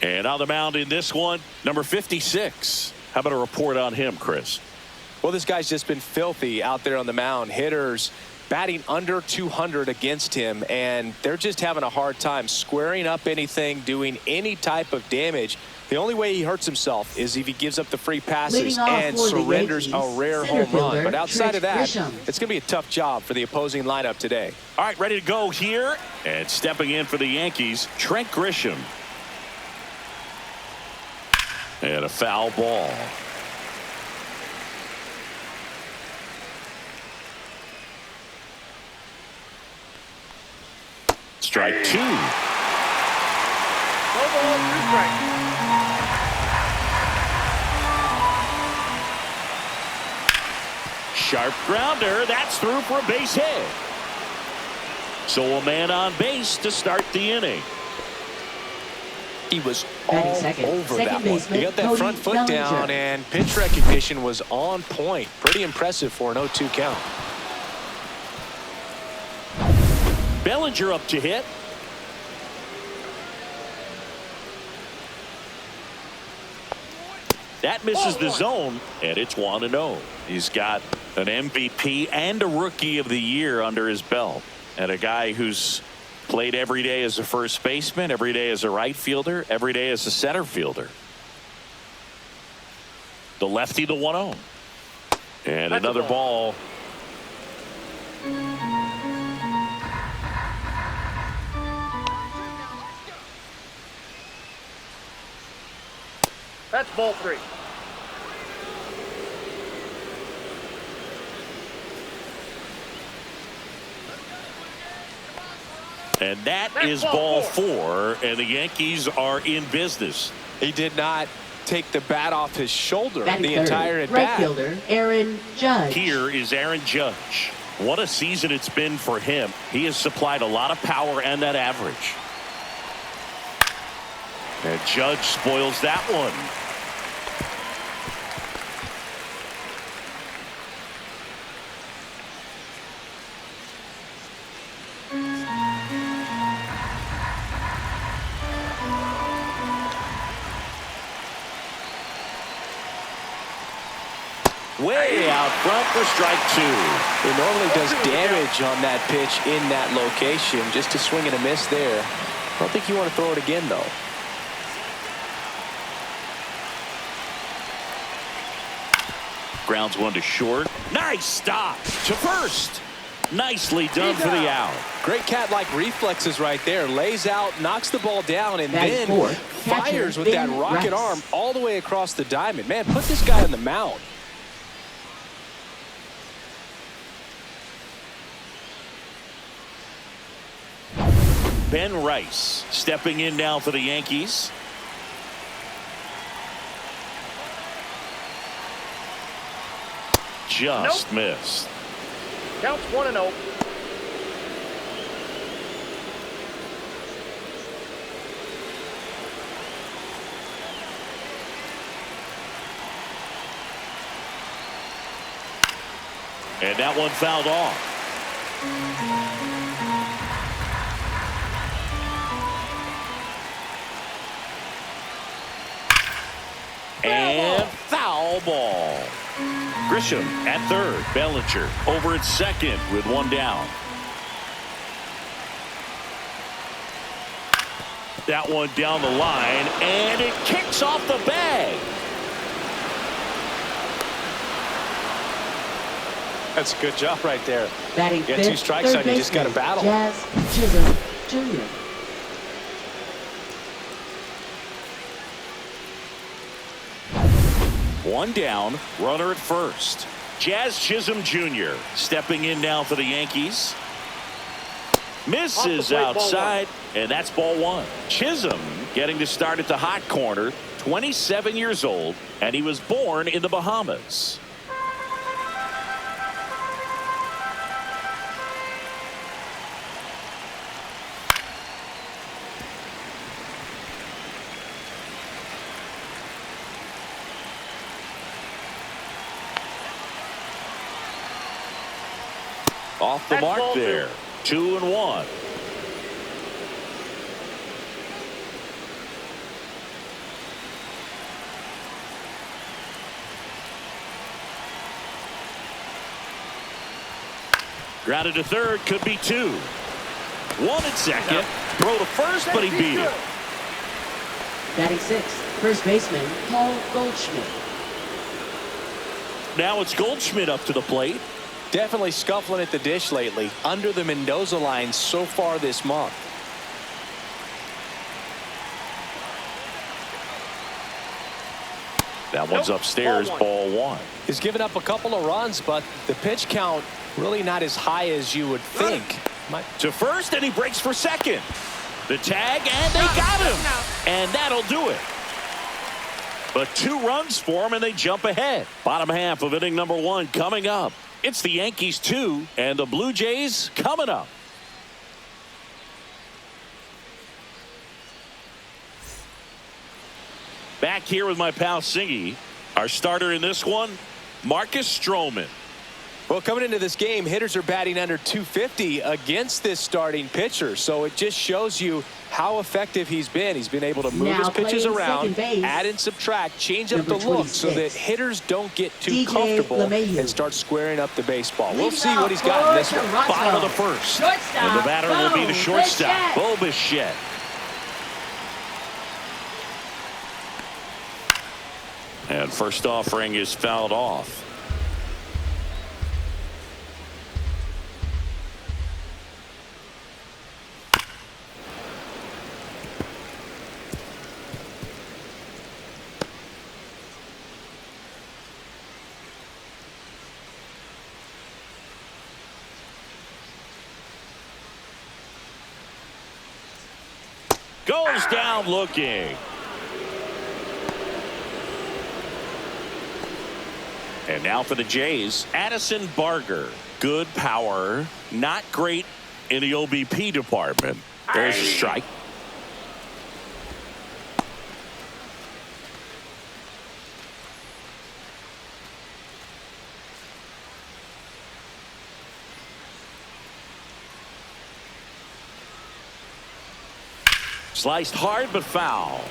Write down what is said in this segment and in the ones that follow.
And on the mound in this one, number 56. How about a report on him, Chris? Well, this guy's just been filthy out there on the mound. Hitters batting under 200 against him, and they're just having a hard time squaring up anything, doing any type of damage. The only way he hurts himself is if he gives up the free passes and surrenders a rare home run. But outside of that, it's going to be a tough job for the opposing lineup today. All right, ready to go here. And stepping in for the Yankees, Trent Grisham. And a foul ball. Strike two. No ball, 2 strikes. Sharp grounder. That's through for a base hit. So a man on base to start the inning. He was all over that one. He got that front foot Bellinger down, and pitch recognition was on point. Pretty impressive for an 0-2 count. Bellinger up to hit. That misses the zone, and it's 1-0. He's got an MVP and a Rookie of the Year under his belt, and a guy who's played every day as a first baseman, every day as a right fielder, every day as a center fielder. The lefty, the 1-0. And That's another ball. That's ball 3. And that is ball 4, and the Yankees are in business. He did not take the bat off his shoulder Batting the third, entire at right bat. fielder Aaron Judge. Here is Aaron Judge. What a season it's been for him. He has supplied a lot of power and that average. And Judge spoils that one. Way out front for strike 2. It normally does damage on that pitch in that location. Just a swing and a miss there. I don't think you want to throw it again, though. Grounds one to short. Nice stop to first. Nicely done for the out. Great cat-like reflexes right there. Lays out, knocks the ball down, and then fires with that rocket arm all the way across the diamond. Man, put this guy on the mound. Ben Rice stepping in now for the Yankees. Just missed. Counts 1-0. And that one fouled off. And foul ball. Grisham at third. Bellinger over at second with one down. That one down the line, and it kicks off the bag. That's a good job right there. Batting Get 2 strikes on you, just got to battle. Jazz Chisholm Jr. One down, runner at first. Jazz Chisholm Jr. stepping in now for the Yankees. Misses outside, and that's ball 1. Chisholm getting to start at the hot corner, 27 years old, and he was born in the Bahamas. Off the mark there. 2-1. Grounded to third, could be two. One at second. Throw to first, but he beat it. Batting sixth, first baseman Paul Goldschmidt. Now it's Goldschmidt up to the plate. Definitely scuffling at the dish lately. Under the Mendoza line so far this month. That one's upstairs, ball one. He's given up a couple of runs, but the pitch count really not as high as you would think. To first, and he breaks for second. The tag, and they got him. And that'll do it. But 2 runs for him, and they jump ahead. Bottom half of inning number 1 coming up. It's the Yankees 2, and the Blue Jays coming up. Back here with my pal Singy. Our starter in this one, Marcus Stroman. Well, coming into this game, hitters are batting under 250 against this starting pitcher. So it just shows you how effective he's been. He's been able to move his pitches around, add and subtract, change up the look so that hitters don't get too comfortable and start squaring up the baseball. We'll see what he's got in this one. Bottom of the first. And the batter will be the shortstop, Bo Bichette. And first offering is fouled off. Goes down looking. And now for the Jays, Addison Barger. Good power, not great in the OBP department. There's a strike. Sliced hard but foul.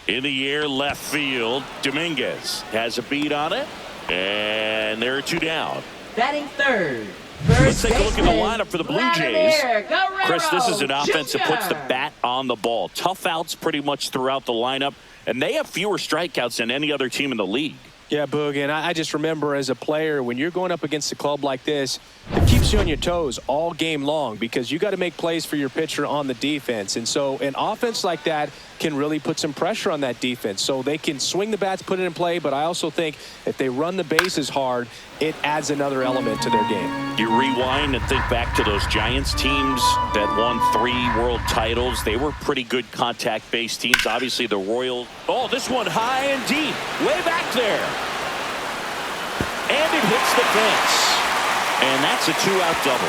In the air, left field. Dominguez has a beat on it. And there are 2 down. Batting third. Let's take a look at the lineup for the Blue Jays. Guerrero Chris, this is an offense that puts the Jr. bat on the ball. Tough outs pretty much throughout the lineup. And they have fewer strikeouts than any other team in the league. Yeah, Boog, and I just remember as a player, when you're going up against a club like this, it keeps you on your toes all game long because you got to make plays for your pitcher on the defense. And so an offense like that can really put some pressure on that defense. So they can swing the bats, put it in play, but I also think if they run the bases hard, it adds another element to their game. You rewind and think back to those Giants teams that won 3 world titles. They were pretty good contact-based teams. Obviously, the Royals. Oh, this one high and deep. Way back there. And it hits the fence. And that's a 2-out double.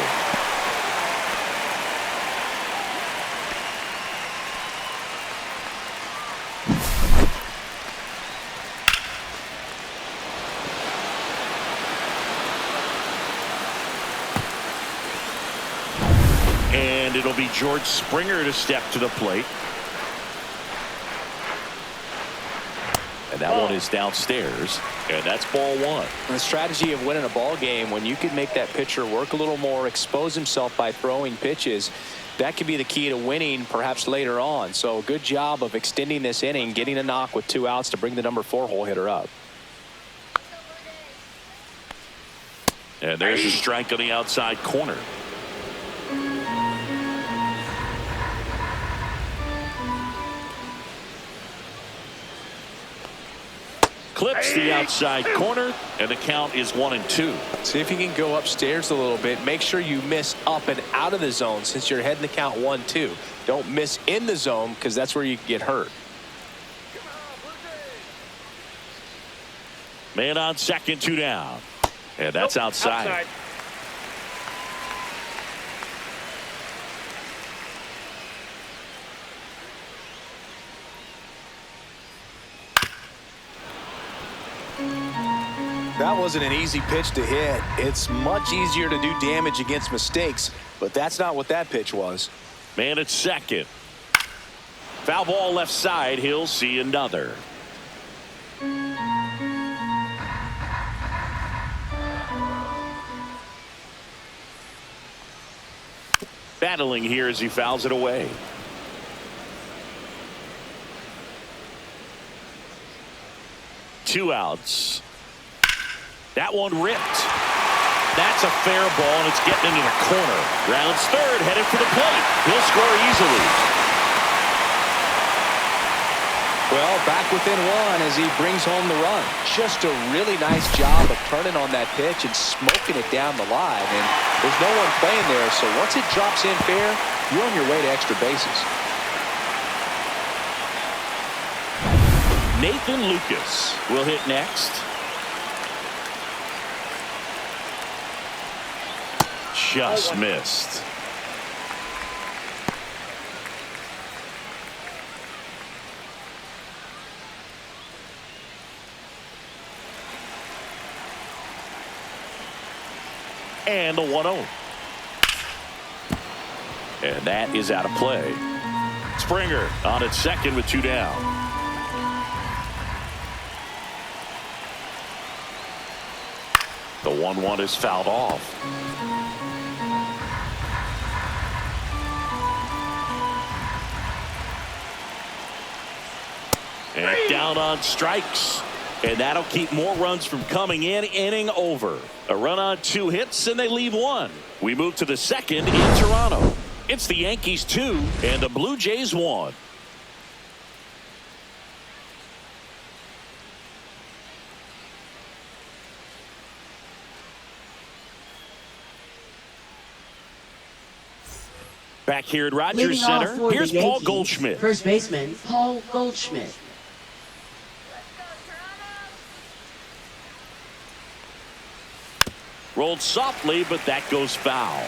And it'll be George Springer to step to the plate. And that one is downstairs. And that's ball one. The strategy of winning a ball game, when you can make that pitcher work a little more, expose himself by throwing pitches, that could be the key to winning perhaps later on. So good job of extending this inning, getting a knock with 2 outs to bring the number 4 hole hitter up. And there's a strike on the outside corner. Clips the outside corner, and the count is 1-2. See if you can go upstairs a little bit. Make sure you miss up and out of the zone since you're heading the count 1-2. Don't miss in the zone because that's where you can get hurt. Man on second, 2 down. And that's outside. That wasn't an easy pitch to hit. It's much easier to do damage against mistakes, but that's not what that pitch was. Man at second. Foul ball left side. He'll see another. Battling here as he fouls it away. Two outs. That one ripped. That's a fair ball, and it's getting into the corner. Rounds third, headed for the plate. He'll score easily. Well, back within one as he brings home the run. Just a really nice job of turning on that pitch and smoking it down the line. And there's no one playing there, so once it drops in fair, you're on your way to extra bases. Nathan Lucas will hit next. Just missed. And the 1-0. And that is out of play. Springer on at second with two down. The 1-1 is fouled off. And down on strikes. And that'll keep more runs from coming in. Inning over. A run on two hits, and they leave one. We move to the second in Toronto. It's the Yankees 2 and the Blue Jays 1. Back here at Rogers Leading off Center, for here's the Paul Yankees, Goldschmidt. First baseman, Paul Goldschmidt. Rolled softly, but that goes foul.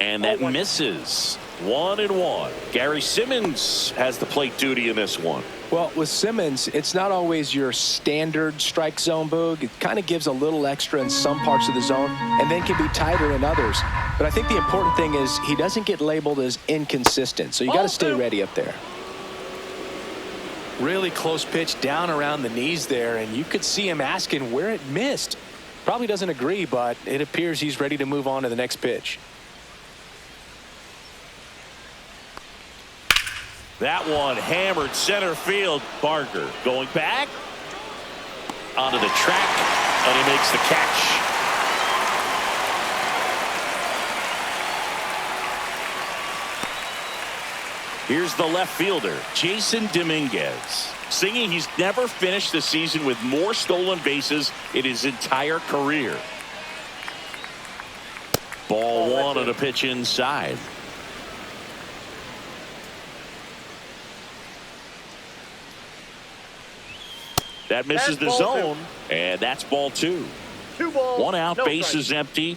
And that misses. 1-1. Gary Simmons has the plate duty in this one. Well, with Simmons, it's not always your standard strike zone, Boog. It kind of gives a little extra in some parts of the zone and then can be tighter in others. But I think the important thing is he doesn't get labeled as inconsistent, so you got to stay ready up there. Really close pitch down around the knees there, and you could see him asking where it missed. Probably doesn't agree, but it appears he's ready to move on to the next pitch. That one hammered center field. Barker going back onto the track, and he makes the catch. Here's the left fielder, Jason Dominguez, singing he's never finished the season with more stolen bases in his entire career. Ball one on a pitch inside. That misses the zone, and that's ball two. 2 balls, One out, no bases empty.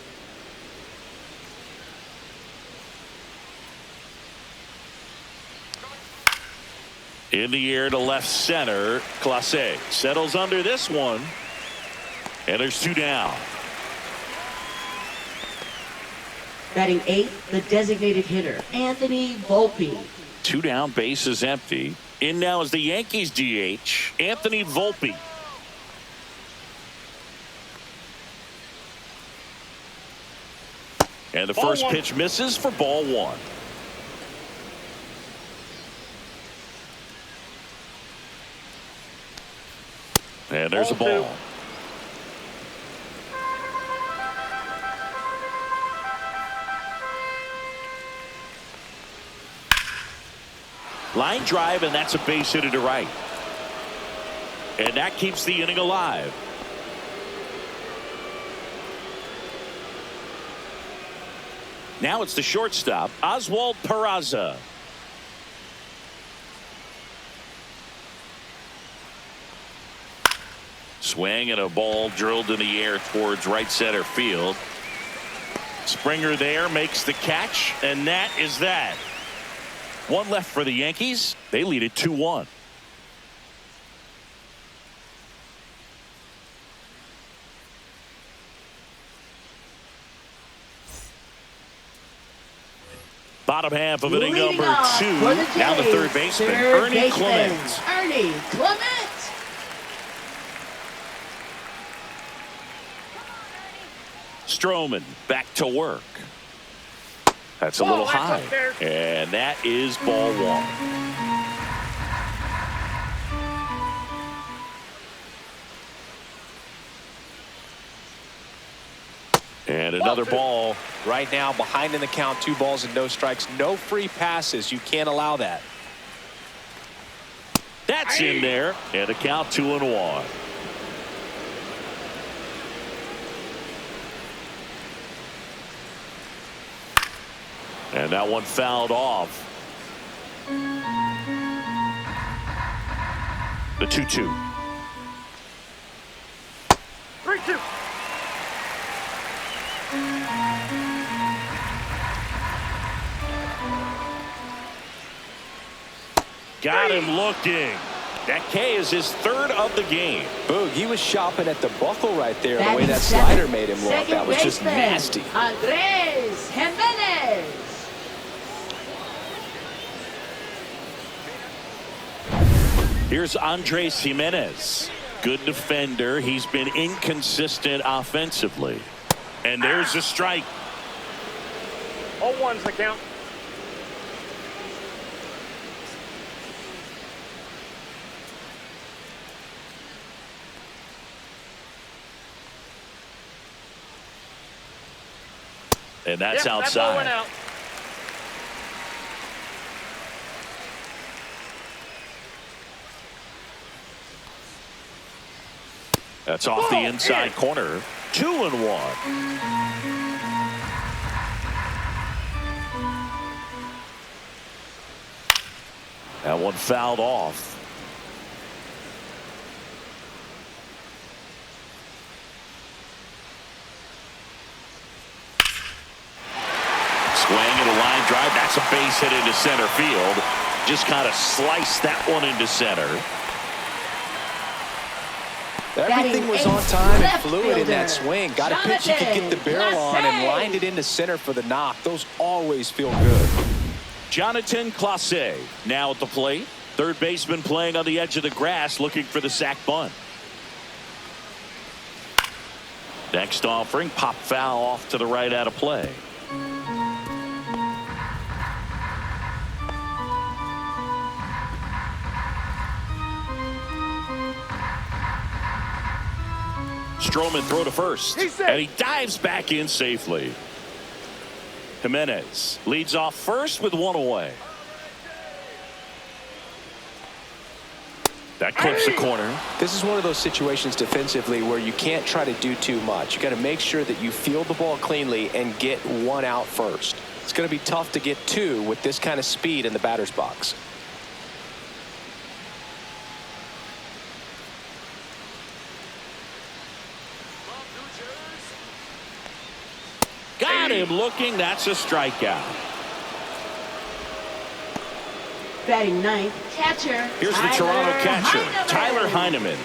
In the air to left center, Clase settles under this one, and there's two down. Batting eighth, the designated hitter, Anthony Volpe. Two down, bases empty. In now is the Yankees DH, Anthony Volpe. And the first pitch misses for ball one. And there's a ball. Line drive, and that's a base hit to right. And that keeps the inning alive. Now it's the shortstop, Oswald Peraza. Swing and a ball drilled in the air towards right center field. Springer there makes the catch, and that is that. One left for the Yankees. They lead it 2-1. Bottom half of inning Leading number off 2. for the Now the Jays, third baseman, third Ernie baseman, Clemens. Ernie Clemens. Stroman back to work. That's a Ball, little that's high. up there. And that is ball 1. And another ball. Right now, behind in the count, 2 balls and no strikes. No free passes. You can't allow that. That's in there. And a count 2-1. And that one fouled off. The 2-2. 3-2. Got him looking. That K is his 3rd of the game. Boog, he was shopping at the buckle right there. The way Batting that seventh, slider made him look. second That was just baseman, nasty. Andres Jimenez. Here's Andres Jimenez. Good defender. He's been inconsistent offensively. And there's a strike. 0-1's the count. And that's Yep, that ball went outside. out. That's off the Ball inside in. corner. 2-1. That one fouled off. Swing and a line drive. That's a base hit into center field. Just kind of sliced that one into center. Everything was on time and fluid in that swing. Got a pitch you could get the barrel on and lined it into center for the knock. Those always feel good. Jonathan Clase now at the plate. Third baseman playing on the edge of the grass looking for the sac bunt. Next offering, pop foul off to the right out of play. Stroman throw to first. And he dives back in safely. Jimenez leads off first with 1 away. That clips the corner. This is one of those situations defensively where you can't try to do too much. You got to make sure that you field the ball cleanly and get 1 out first. It's going to be tough to get 2 with this kind of speed in the batter's box. Got him looking. That's a strikeout. Batting 9th, catcher. Here's the Tyler Toronto catcher, Heineman. Tyler Heineman.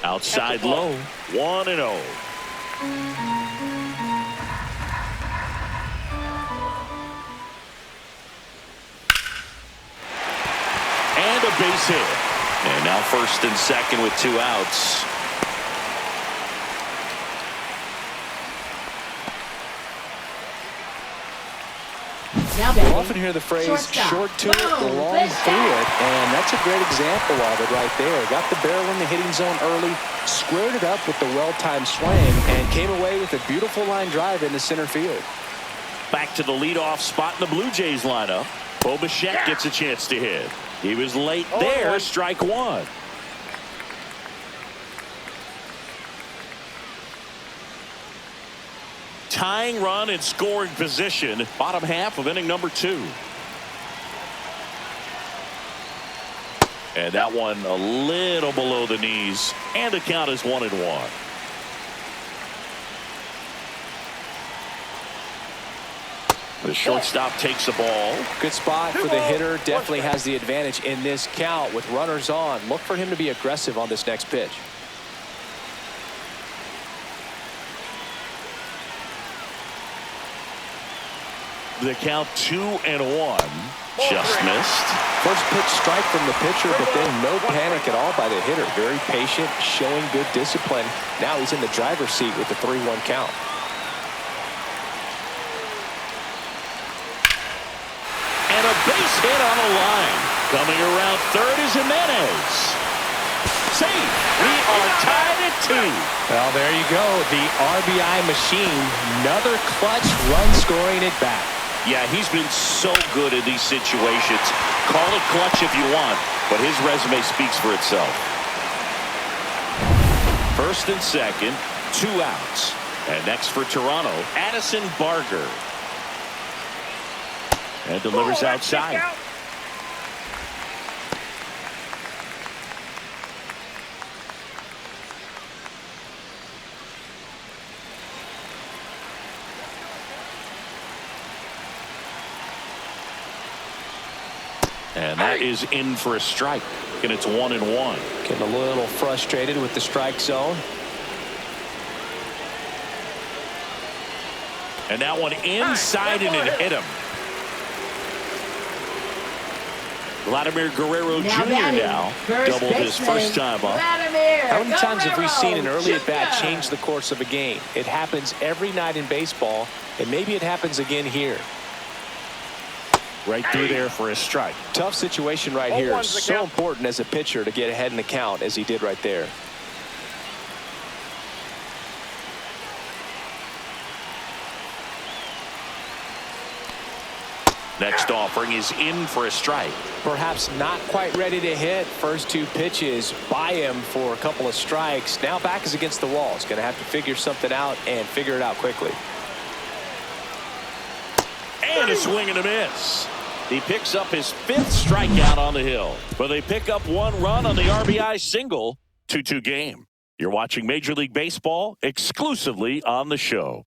Outside low, 1-0. And a base hit. And now first and second with 2 outs. Now You batting, often hear the phrase shortstop. short to it, Boom, long base through hit. it, and that's a great example of it right there. Got the barrel in the hitting zone early, squared it up with the well-timed swing, and came away with a beautiful line drive into center field. Back to the leadoff spot in the Blue Jays lineup. Bo Bichette gets a chance to hit. He was late there, strike 1. Tying run in scoring position, bottom half of inning number 2. And that one a little below the knees, and the count is 1-1. The shortstop takes the ball. Good spot for the hitter. Definitely has the advantage in this count with runners on. Look for him to be aggressive on this next pitch. The count 2-1. Just missed. First pitch strike from the pitcher, but then no panic at all by the hitter. Very patient, showing good discipline. Now he's in the driver's seat with the 3-1 count. And a base hit on the line. Coming around third is Jimenez. Save. We are tied at 2. Well, there you go. The RBI machine. Another clutch run scoring at bat. Yeah, he's been so good in these situations. Call it clutch if you want, but his resume speaks for itself. First and second, 2 outs. And next for Toronto, Addison Barger. And delivers outside. And that is in for a strike. And it's 1-1. Getting a little frustrated with the strike zone. And that one inside and it hit him. Vladimir Guerrero Jr. now doubled his first time up. How many times have we seen an early at-bat change the course of a game? It happens every night in baseball, and maybe it happens again here. Right through there for a strike. Tough situation right here. So important as a pitcher to get ahead in the count as he did right there. Next offering is in for a strike. Perhaps not quite ready to hit. First 2 pitches by him for a couple of strikes. Now back is against the wall. He's going to have to figure something out and figure it out quickly. And a swing and a miss. He picks up his 5th strikeout on the hill. But they pick up 1 run on the RBI single. 2-2 game. You're watching Major League Baseball exclusively on the show.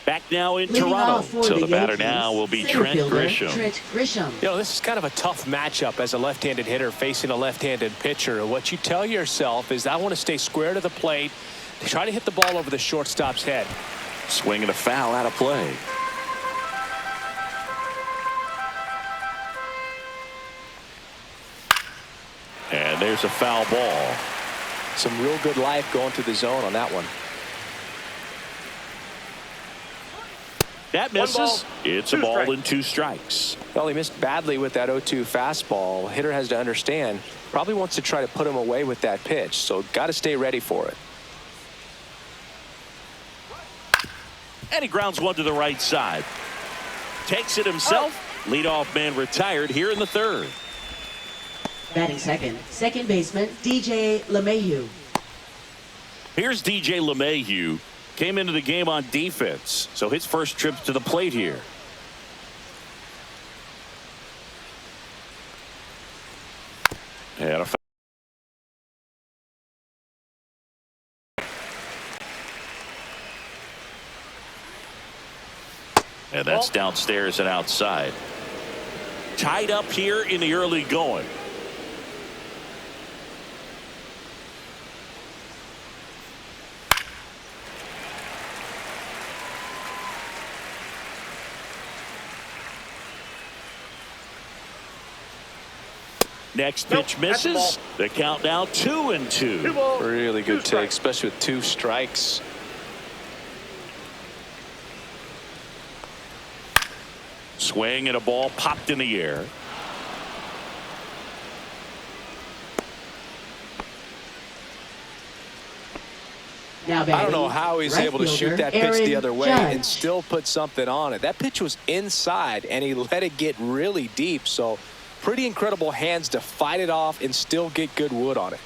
Back now in Toronto. So the batter now will be Trent Grisham. You know, this is kind of a tough matchup as a left-handed hitter facing a left-handed pitcher. What you tell yourself is, I want to stay square to the plate, try to hit the ball over the shortstop's head. Swing and a foul out of play. And there's a foul ball. Some real good life going to the zone on that one. That misses. It's a ball and 2 strikes. Well, he missed badly with that 0-2 fastball. Hitter has to understand, probably wants to try to put him away with that pitch, so got to stay ready for it. And he grounds one to the right side. Takes it himself. Leadoff man retired here in the 3rd. Batting second, second baseman DJ LeMahieu. Here's DJ LeMahieu. Came into the game on defense, so his first trip to the plate here. And that's downstairs and outside. Tied up here in the early going. Next pitch misses. The count now 2-2. Really good take, especially with 2 strikes. Swing and a ball popped in the air. Now I don't know how he's able to shoot that pitch the other way and still put something on it. That pitch was inside, and he let it get really deep. So pretty incredible hands to fight it off and still get good wood on it.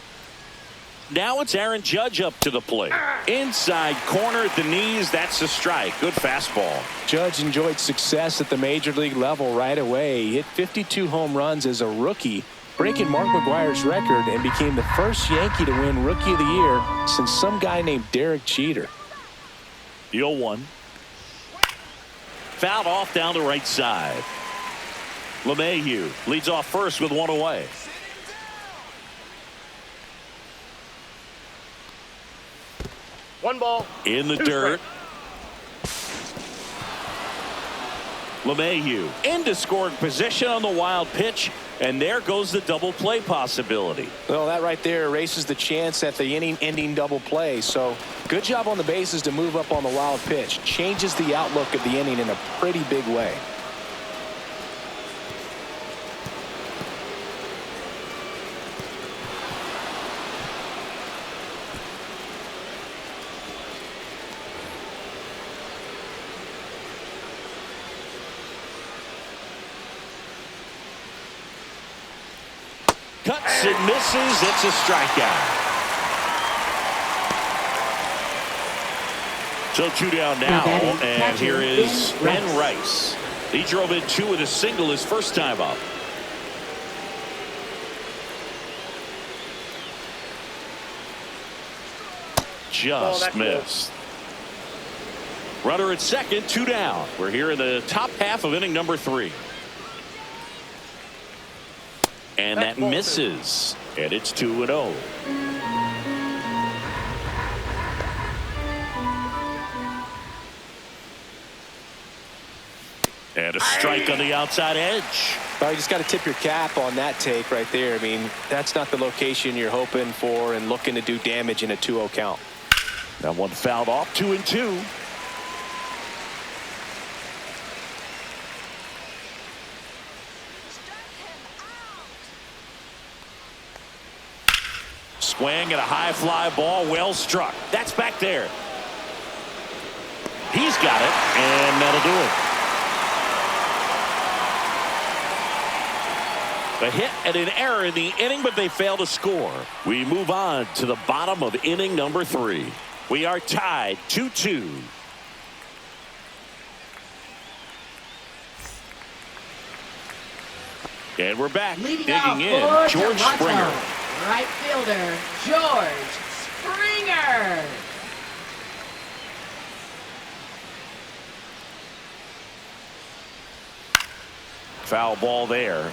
Now it's Aaron Judge up to the plate. Inside corner at the knees. That's a strike. Good fastball. Judge enjoyed success at the major league level right away. He hit 52 home runs as a rookie breaking Mark McGwire's record and became the first Yankee to win Rookie of the Year since some guy named Derek Jeter. The 0-1. Fouled off down the right side. LeMahieu leads off first with one away. One ball. In the dirt. LeMahieu into scoring position on the wild pitch, and there goes the double play possibility. Well, that right there erases the chance at the inning-ending double play. So good job on the bases to move up on the wild pitch. Changes the outlook of the inning in a pretty big way. Cuts and misses. It's a strikeout. So 2 down now, and here is Ben Rice. He drove in 2 with a single his first time up. Just missed. Runner at second, 2 down. We're here in the top half of inning number 3. And that misses. And it's 2-0. And a strike on the outside edge. Well, you just got to tip your cap on that take right there. I mean, that's not the location you're hoping for and looking to do damage in a 2-0 count. That one fouled off, 2-2. Swing and a high fly ball, well struck. That's back there. He's got it, and that'll do it. A hit and an error in the inning, but they fail to score. We move on to the bottom of inning number 3. We are tied 2-2. And we're back. Digging in, George Springer. Right fielder, George Springer. Foul ball there.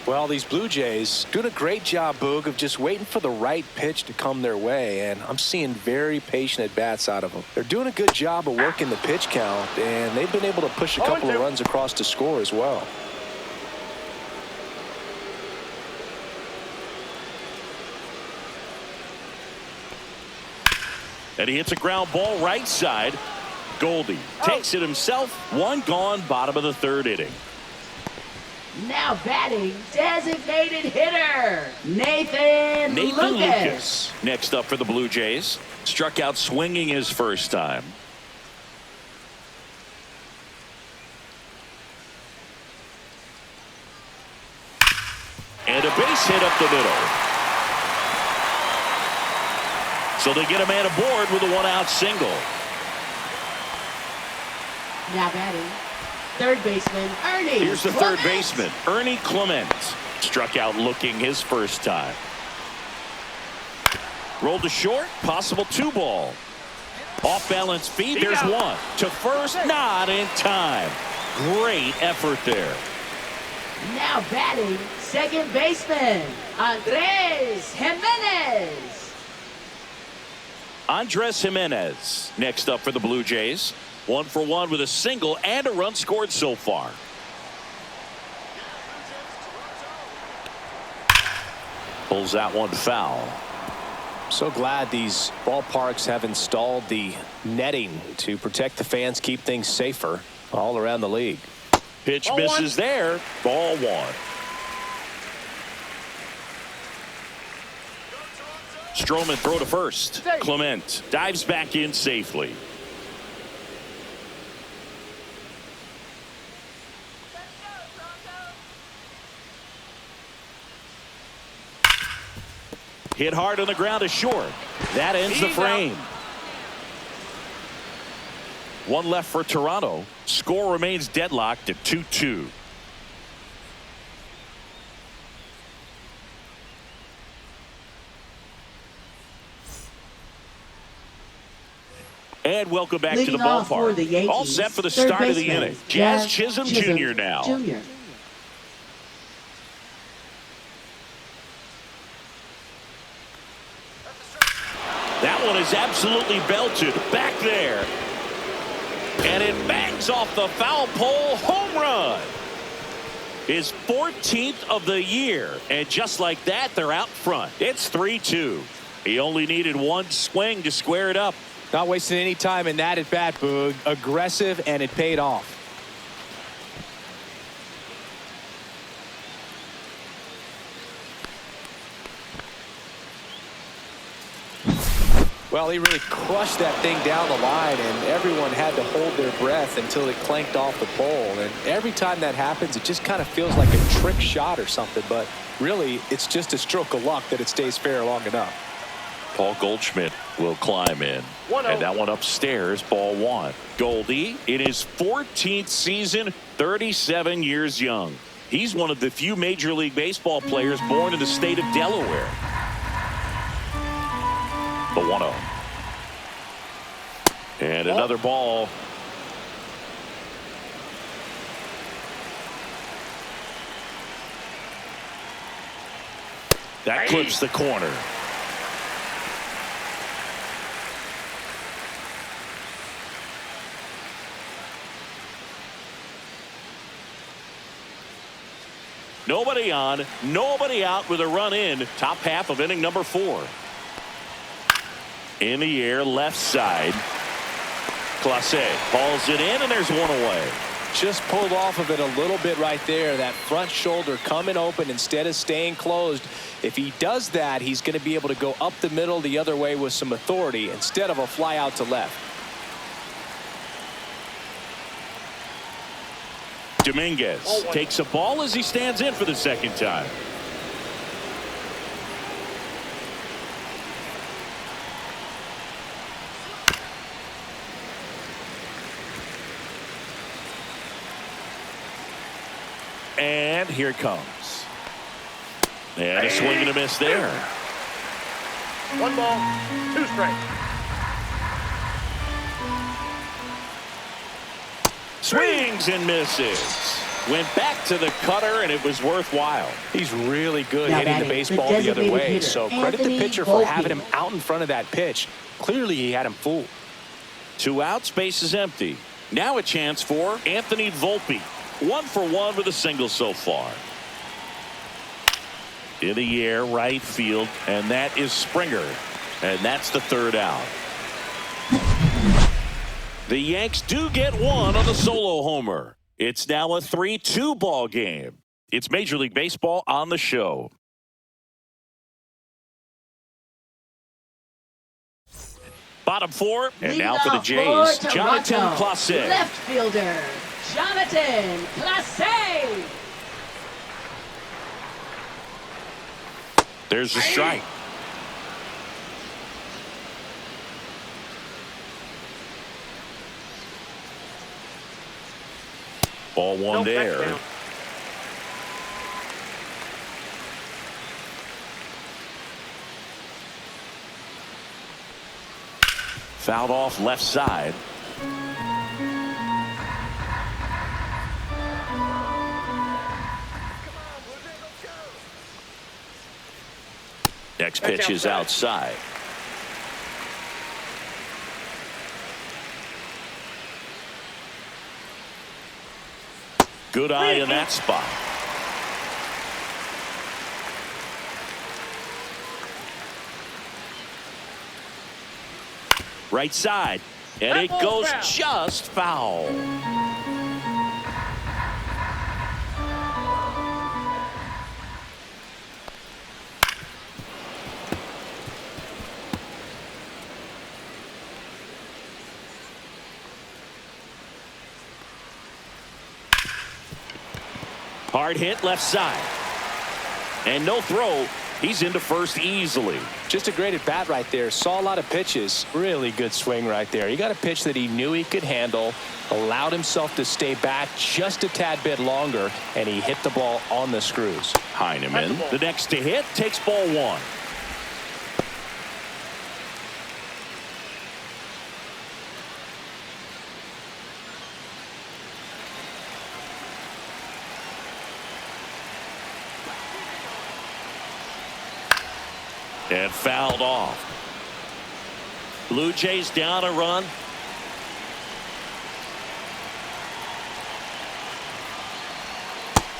Well, these Blue Jays doing a great job, Boog, of just waiting for the right pitch to come their way, and I'm seeing very patient at-bats out of them. They're doing a good job of working the pitch count, and they've been able to push a couple of runs across to score as well. And he hits a ground ball right side. Goldie takes it himself. 1 gone, bottom of the 3rd inning. Now batting, designated hitter, Nathan Lucas. Next up for the Blue Jays. Struck out swinging his first time. And a base hit up the middle. So they get a man aboard with a 1-out single. Now batting, third baseman, Ernie Here's the Clement. third baseman, Ernie Clement. Struck out looking his first time. Rolled to short, possible 2-ball. Off balance feed, there's 1. To first, not in time. Great effort there. Now batting, second baseman, Andres Jimenez. Andres Jimenez next up for the Blue Jays. 1 for 1 with a single and a run scored so far. Pulls that one foul. So glad these ballparks have installed the netting to protect the fans, keep things safer all around the league. Pitch misses there. Ball 1. Stroman throw to first. Clement dives back in safely. Hit hard on the ground to short. That ends the frame. 1 left for Toronto. Score remains deadlocked at 2-2. And welcome back to the Leading off for ballpark. the Yankees, All set for the third start of the baseman, inning. Jazz Chisholm Jr. now. Jr. That one is absolutely belted back there. And it bangs off the foul pole. Home run. His 14th of the year. And just like that, they're out front. It's 3-2. He only needed one swing to square it up. Not wasting any time in that at bat, Boog. Aggressive, and it paid off. Well, he really crushed that thing down the line, and everyone had to hold their breath until it clanked off the pole. And every time that happens, it just kind of feels like a trick shot or something. But really, it's just a stroke of luck that it stays fair long enough. Paul Goldschmidt will climb in. 1-0. And that one upstairs, ball one. Goldie, in his 14th season, 37 years young. He's one of the few Major League Baseball players born in the state of Delaware. The 1-0. And another ball. That clips the corner. Nobody on, nobody out with a run in. Top half of inning number 4. In the air, left side. Clase hauls it in, and there's one away. Just pulled off of it a little bit right there. That front shoulder coming open instead of staying closed. If he does that, he's going to be able to go up the middle the other way with some authority instead of a fly out to left. Dominguez takes a ball as he stands in for the second time. And here it comes. And a swing and a miss there. 1 ball, 2 strikes. Swings and misses. Went back to the cutter, and it was worthwhile. He's really good Now hitting the batting, baseball the the other designated way. hitter, So credit the Anthony pitcher for having Volpe. him out in front of that pitch. Clearly, he had him fooled. 2 outs, base is empty. Now a chance for Anthony Volpe. 1 for 1 with a single so far. In the air, right field, and that is Springer. And that's the 3rd out. The Yanks do get one on the solo homer. It's now a 3-2 ball game. It's Major League Baseball on the show. Bottom 4, and Leading now for the off Jays, for Jonathan Toronto, Clase. Left fielder, Jonathan Clase. There's the strike. Ball one there. Fouled off left side. Next pitch is outside. Good eye in that spot. Right side. And it goes just foul. Hard hit left side. And no throw. He's into first easily. Just a great at bat right there. Saw a lot of pitches. Really good swing right there. He got a pitch that he knew he could handle, allowed himself to stay back just a tad bit longer, and he hit the ball on the screws. Heineman, the next to hit, takes ball 1. And fouled off. Blue Jays down a run.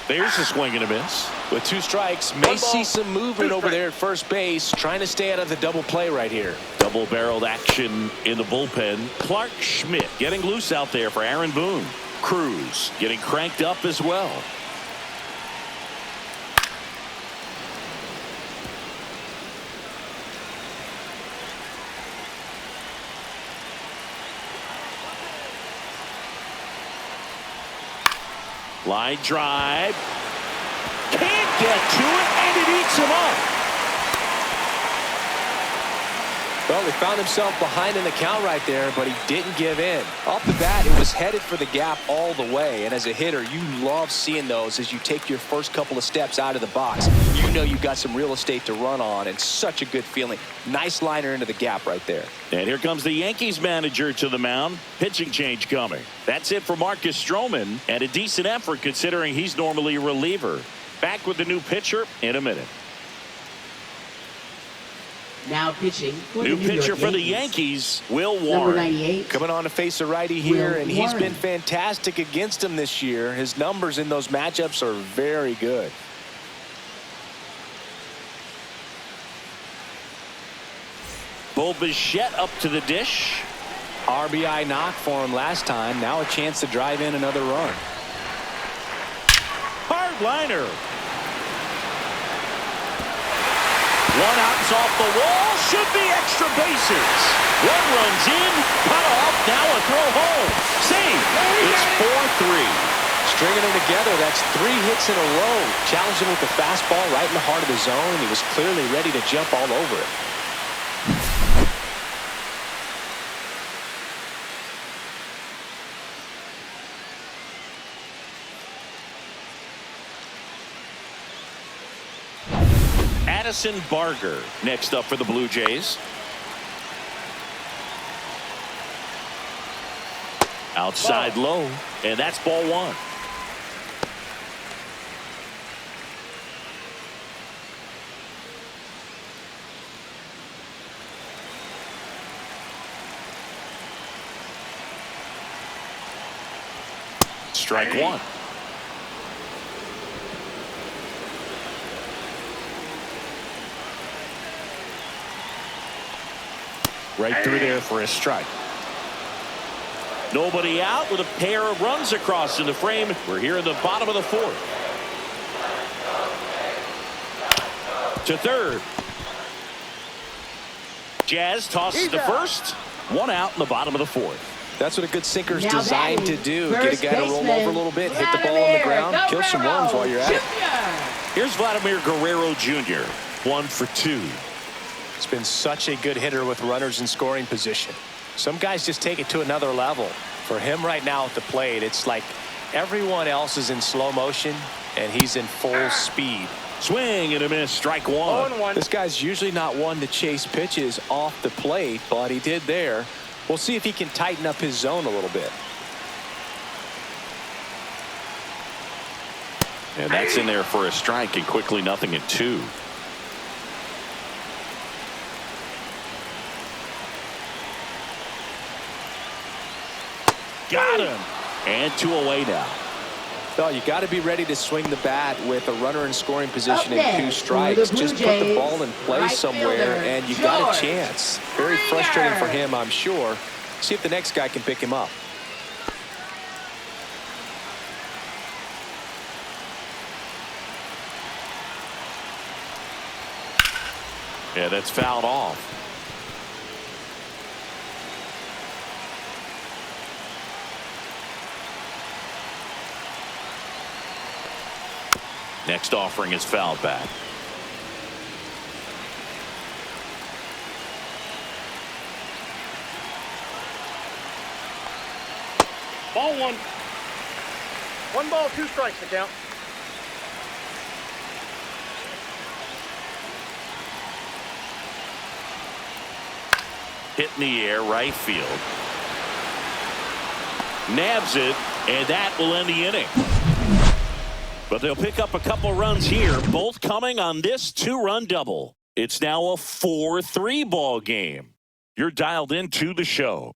There's a swing and a miss. With 2 strikes, may see some movement over there at first base, trying to stay out of the double play right here. Double-barreled action in the bullpen. Clark Schmidt getting loose out there for Aaron Boone. Cruz getting cranked up as well. Line drive. Can't get to it, and it eats him up. Well, he found himself behind in the count right there, but he didn't give in. Off the bat, it was headed for the gap all the way. And as a hitter, you love seeing those as you take your first couple of steps out of the box. You know you've got some real estate to run on, and such a good feeling. Nice liner into the gap right there. And here comes the Yankees manager to the mound. Pitching change coming. That's it for Marcus Stroman, and a decent effort considering he's normally a reliever. Back with the new pitcher in a minute. Now pitching for New the New pitcher York for the Yankees. Yankees, Will Number Warren. 98. Coming on to face a righty here, Will and he's been Warren. fantastic against him this year. His numbers in those matchups are very good. Bo Bichette up to the dish. RBI knock for him last time. Now a chance to drive in another run. Hard liner. One out is off the wall. Should be extra bases. One runs in. Cut off. Now a throw home. Save. It's 4-3. Stringing them together, that's 3 hits in a row. Challenged him with the fastball right in the heart of the zone. He was clearly ready to jump all over it. Addison Barger next up for the Blue Jays. Outside low, and that's ball 1. Strike 1. Right through there for a strike. Nobody out with a pair of runs across in the frame. We're here in the bottom of the 4th. To third. Jazz tosses to first. 1 out in the bottom of the 4th. That's what a good sinker's Now designed to batting, do. Get a first guy to roll baseman, over a little bit, hit the ball on Vladimir the ground, kill some Guerrero runs while you're at it. Jr. Here's Vladimir Guerrero Jr. 1 for 2. He's been such a good hitter with runners in scoring position. Some guys just take it to another level. For him right now at the plate, it's like everyone else is in slow motion and he's in full speed. Swing and a miss. Strike 1. This guy's usually not one to chase pitches off the plate, but he did there. We'll see if he can tighten up his zone a little bit. And that's in there for a strike, and quickly 0-2. Got him. And 2 away now. Well, you got to be ready to swing the bat with a runner in scoring position Up and 2 next, strikes. for the Blue Just put the Jays, ball in play right somewhere fielder, and you got a George chance. Very Springer. frustrating for him, I'm sure. See if the next guy can pick him up. Yeah, that's fouled off. Next offering is fouled back. Ball 1. 1 ball, 2 strikes to count. Hit in the air, right field. Nabs it, and that will end the inning. But they'll pick up a couple runs here, both coming on this 2-run double. It's now a 4-3 ball game. You're dialed into the show.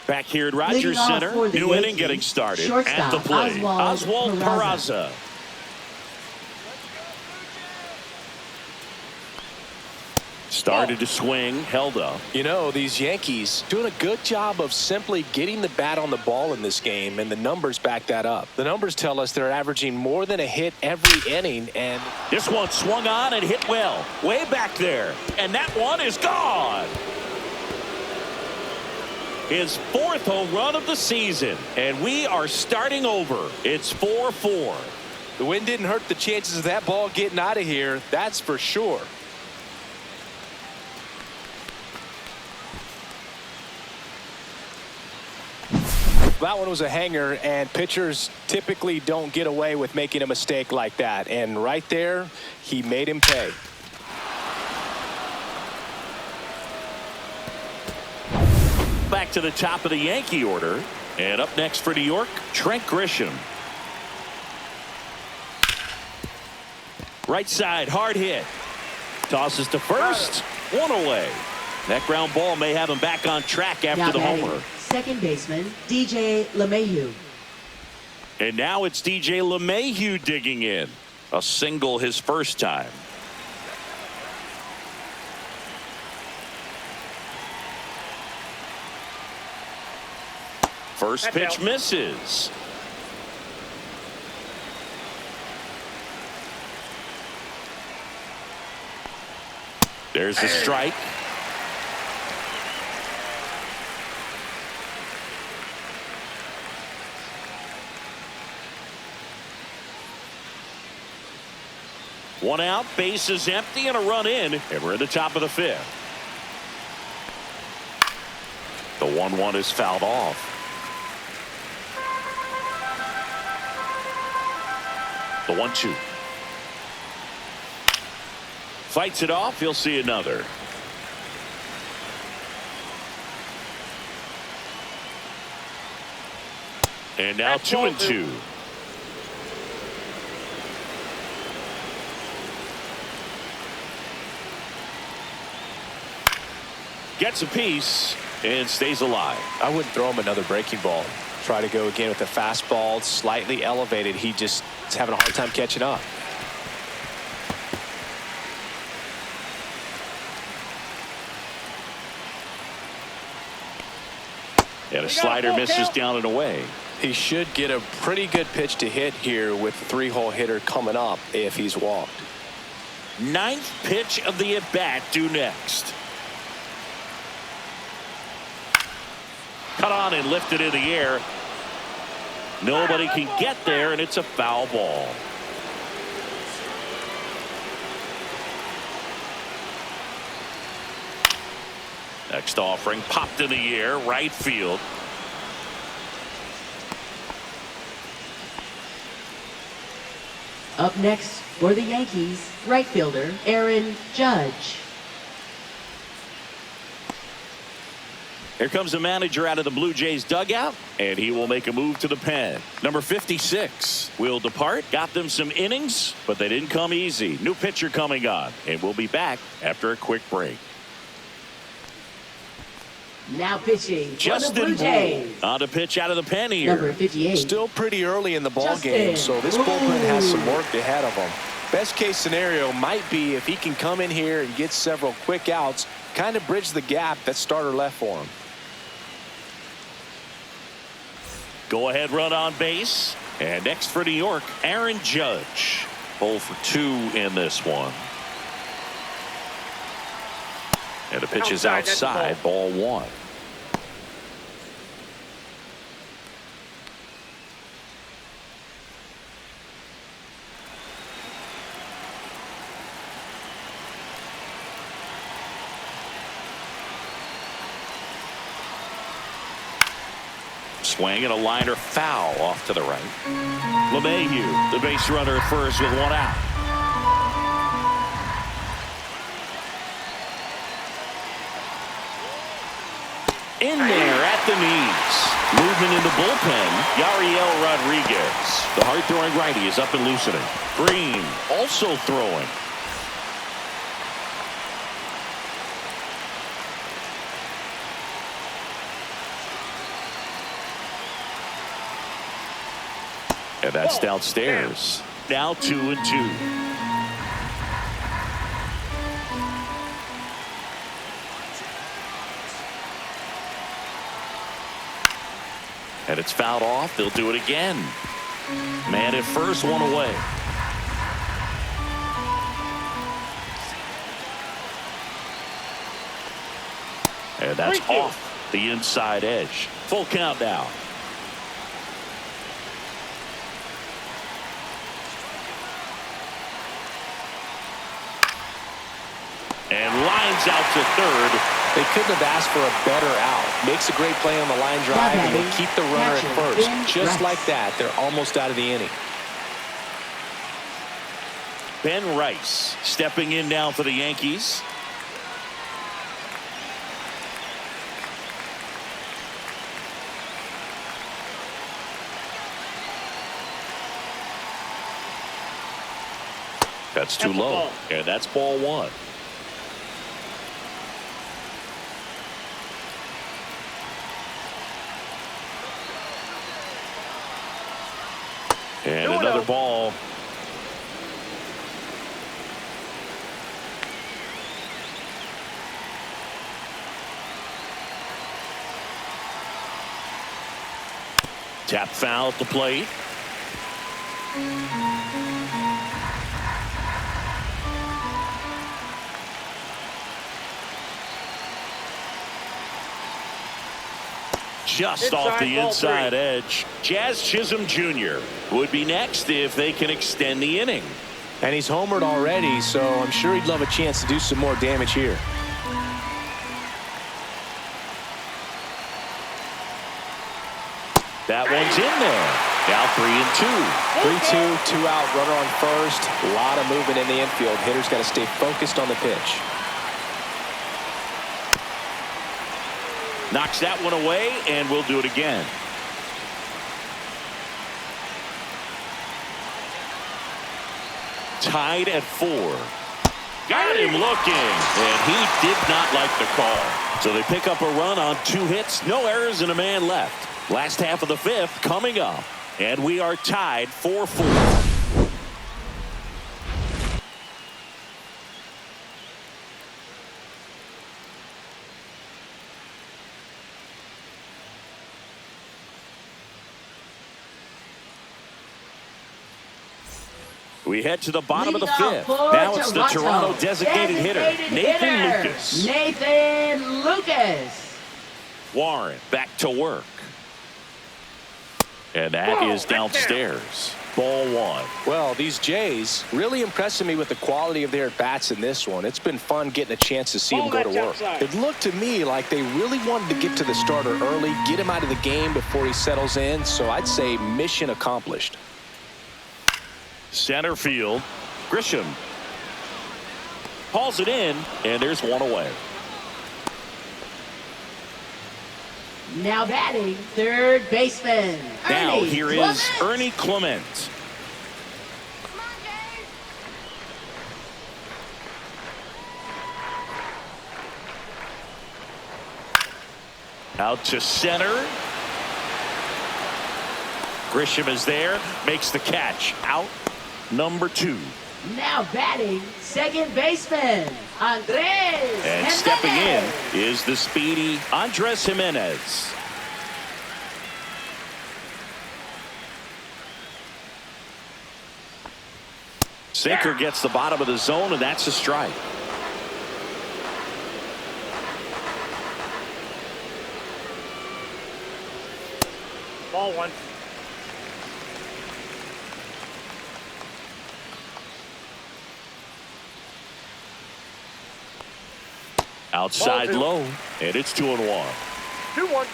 Back here at Rogers Center, new inning getting started. At the plate, Oswald Peraza. Started to swing, held up. You know, these Yankees doing a good job of simply getting the bat on the ball in this game, and the numbers back that up. The numbers tell us they're averaging more than a hit every inning, and this one swung on and hit well, way back there, and that one is gone. His 4th home run of the season, and we are starting over. It's 4-4. The wind didn't hurt the chances of that ball getting out of here, that's for sure. That one was a hanger, and pitchers typically don't get away with making a mistake like that. And right there, he made him pay. Back to the top of the Yankee order. And up next for New York, Trent Grisham. Right side, hard hit. Tosses to first. One away. That ground ball may have him back on track after the homer. Second baseman, DJ LeMahieu. And now it's DJ LeMahieu digging in. A single his first time. First pitch misses. There's the strike. One out, base is empty, and a run in, and we're at the top of the 5th. The 1-1 is fouled off. The 1-2. Fights it off. He'll see another. And now 2-2. Gets a piece and stays alive. I wouldn't throw him another breaking ball. Try to go again with a fastball, slightly elevated. He just is having a hard time catching up. And a slider misses down and away. He should get a pretty good pitch to hit here with the 3-hole hitter coming up if he's walked. 9th pitch of the at-bat due next. Cut on and lifted in the air. Nobody can get there, and it's a foul ball. Next offering popped in the air, right field. Up next for the Yankees, right fielder Aaron Judge. Here comes the manager out of the Blue Jays dugout, and he will make a move to the pen. Number 56 will depart. Got them some innings, but they didn't come easy. New pitcher coming on, and we'll be back after a quick break. Now pitching Justin for the Blue Jays. On to pitch out of the pen here. Number 58. Still pretty early in the ball game, so this bullpen has some work ahead of him. Best case scenario might be if he can come in here and get several quick outs, kind of bridge the gap that starter left for him. Go ahead run on base. And next for New York, Aaron Judge. 0 for 2 in this one. And the pitch is outside, ball 1. Swing and a liner foul off to the right. LeMahieu, the base runner at first with 1 out. In there at the knees. Movement in the bullpen. Yariel Rodriguez, the hard-throwing righty, is up and loosening. Green also throwing. And that's downstairs. Now 2-2. And it's fouled off. They'll do it again. Man at first, one away. And that's off the inside edge. Full count now. And lines out to third. They couldn't have asked for a better out. Makes a great play on the line drive, and they keep the runner at first. Just like that, they're almost out of the inning. Ben Rice stepping in now for the Yankees. That's too low, and that's ball one. And another ball. Tap foul at the plate. Just off the inside edge. Jazz Chisholm Jr. would be next if they can extend the inning. And he's homered already, so I'm sure he'd love a chance to do some more damage here. That one's in there. Now 3-2. 3-2, 2 out, runner on first. A lot of movement in the infield. Hitter's got to stay focused on the pitch. Knocks that one away, and we'll do it again. Tied at 4. Got him looking, and he did not like the call. So they pick up a run on 2 hits, no errors, and a man left. Last half of the 5th coming up, and we are tied 4-4. We head to the bottom of the 5th. Now it's the Toronto designated hitter, Nathan Lucas. Nathan Lucas. Warren back to work. And that is downstairs. Ball one. Well, these Jays really impressing me with the quality of their at-bats in this one. It's been fun getting a chance to see them go to work. It looked to me like they really wanted to get to the starter early, get him out of the game before he settles in. So I'd say mission accomplished. Center field. Grisham hauls it in, and there's one away. Now batting, third baseman. Now here is Ernie Clement. Out to center. Grisham is there, makes the catch. Out number 2. Now batting, second baseman, Andres And Jimenez. stepping in is the speedy Andres Jimenez. Sinker gets the bottom of the zone, and that's a strike. Ball one. Outside Ball two. low, and it's 2-1. 2-1.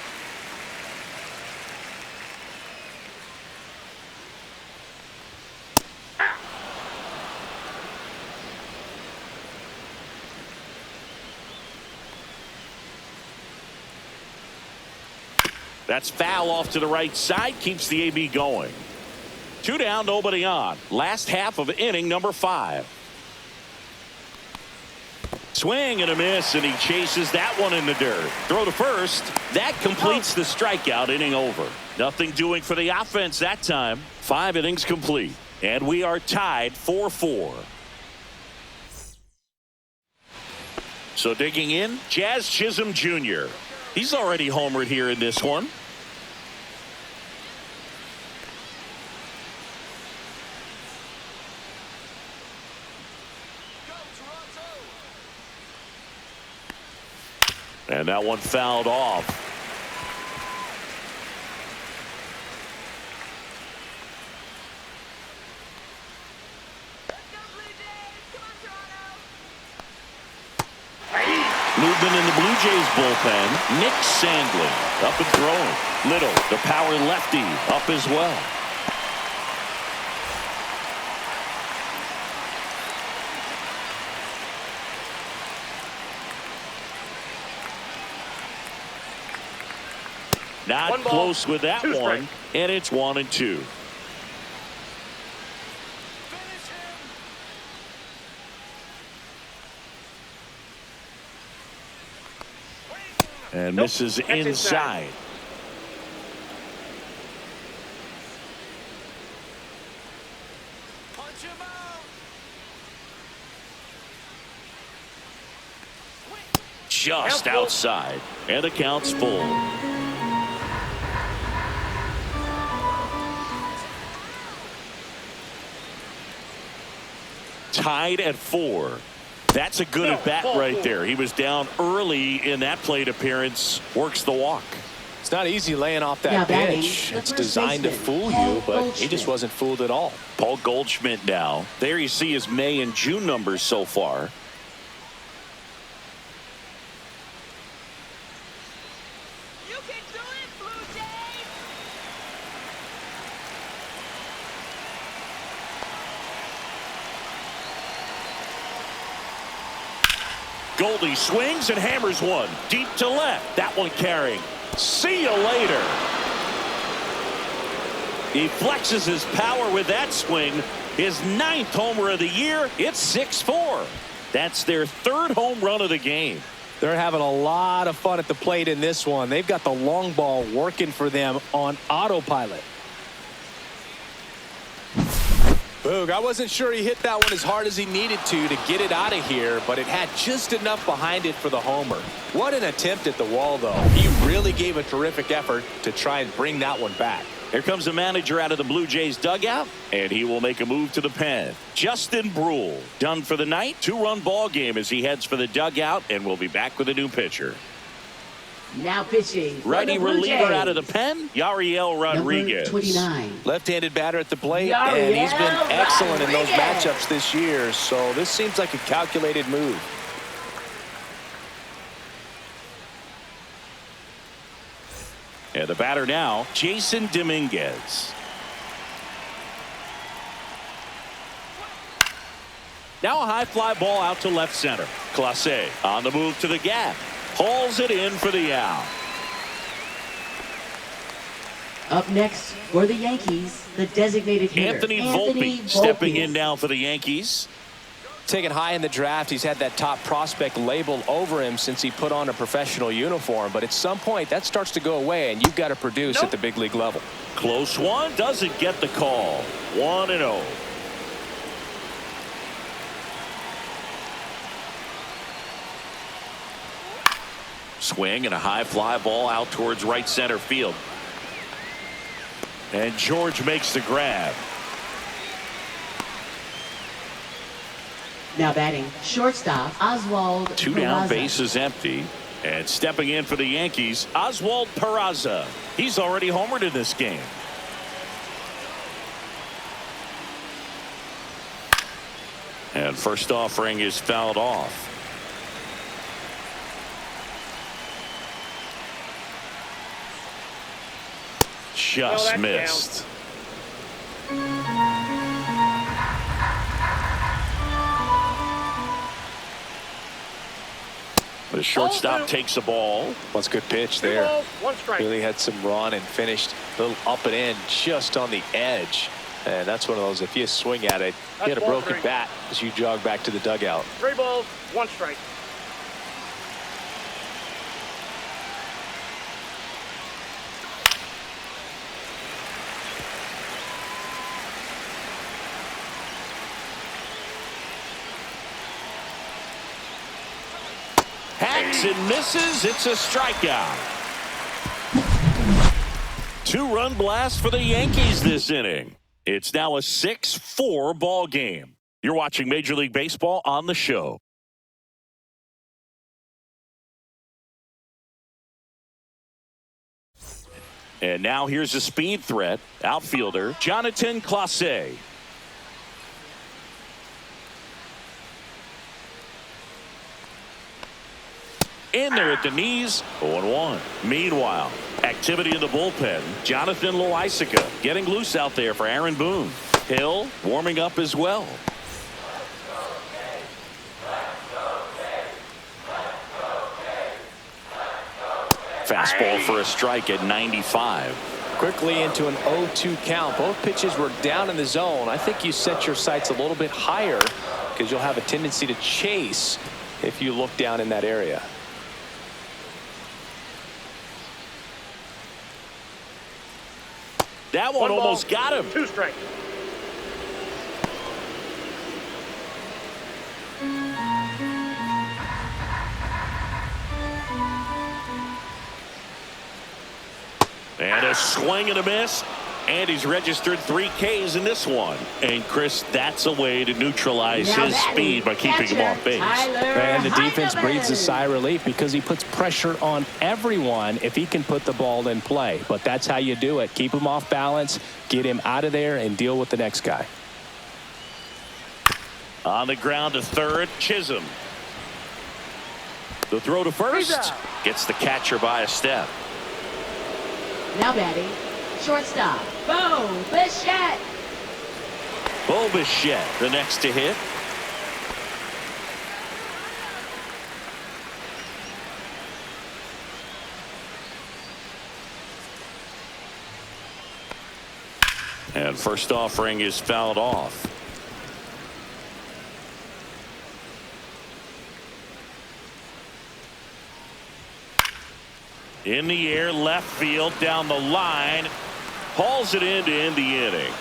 That's foul off to the right side. Keeps the AB going. 2 down, nobody on. Last half of inning number 5. Swing and a miss, and he chases that one in the dirt. Throw to first. That completes the strikeout. Inning over. Nothing doing for the offense that time. 5 innings complete. And we are tied 4-4. So digging in, Jazz Chisholm Jr. He's already homered here in this one. And that one fouled off. Movement in the Blue Jays bullpen. Nick Sandlin up and throwing. Little, the power lefty, up as well. Not close with that one, and it's 1-2. And misses inside. Just outside, and the count's full. Tied at 4. That's a good at bat right there. He was down early in that plate appearance. Works the walk. It's not easy laying off that pitch. It's designed to fool you, but he just wasn't fooled at all. Paul Goldschmidt now. There you see his May and June numbers so far. Goldie swings and hammers one deep to left. That one carrying. See you later. He flexes his power with that swing. His 9th homer of the year. It's 6-4. That's their 3rd home run of the game. They're having a lot of fun at the plate in this one. They've got the long ball working for them on autopilot. Boog, I wasn't sure he hit that one as hard as he needed to get it out of here, but it had just enough behind it for the homer. What an attempt at the wall, though. He really gave a terrific effort to try and bring that one back. Here comes the manager out of the Blue Jays dugout, and he will make a move to the pen. Justin Brule done for the night. 2-run ball game as he heads for the dugout, and we'll be back with a new pitcher. Now pitching. Righty reliever out of the pen, Yariel Rodriguez. 29. Left-handed batter at the plate, and he's been excellent in those matchups this year, so this seems like a calculated move. And the batter now, Jason Dominguez. Now a high fly ball out to left center. Clase on the move to the gap. Hauls it in for the out. Up next for the Yankees, the designated hitter, Anthony Volpe stepping in now for the Yankees. Taken high in the draft, he's had that top prospect label over him since he put on a professional uniform. But at some point, that starts to go away, and you've got to produce at the big league level. Close one, doesn't get the call. 1-0. Swing and a high fly ball out towards right center field. And George makes the grab. Now batting shortstop Oswald 2 down, Peraza. bases empty. And stepping in for the Yankees, Oswald Peraza. He's already homered in this game. And first offering is fouled off. Just missed. The shortstop takes the ball. That's a good pitch 2 there. balls, 1 strike. Really had some run and finished a little up and in just on the edge. And that's one of those, if you swing at it, you get a ball broken 3. bat as you jog back to the dugout. 3 balls, 1 strike. Hacks and misses. It's a strikeout. 2-run blast for the Yankees this inning. It's now a 6-4 ball game. You're watching Major League Baseball on the show. And now here's a speed threat. Outfielder Jonathan Clase. In there at the knees, 0-1. Meanwhile, activity in the bullpen. Jonathan Loaisiga getting loose out there for Aaron Boone. Hill warming up as well. Fastball for a strike at 95. Quickly into an 0-2 count. Both pitches were down in the zone. I think you set your sights a little bit higher because you'll have a tendency to chase if you look down in that area. That one 1 ball, almost got him. 2 strikes. And a swing and a miss. And he's registered 3 Ks in this one. And Chris, that's a way to neutralize his speed by keeping him off base. And the defense breathes a sigh of relief because he puts pressure on everyone if he can put the ball in play. But that's how you do it. Keep him off balance, get him out of there, and deal with the next guy. On the ground to third, Chisholm. The throw to first. Gets the catcher by a step. Now batting, shortstop, Bo Bichette. Bo Bichette, the next to hit. And first offering is fouled off. In the air, left field, down the line. Hauls it in to end the inning.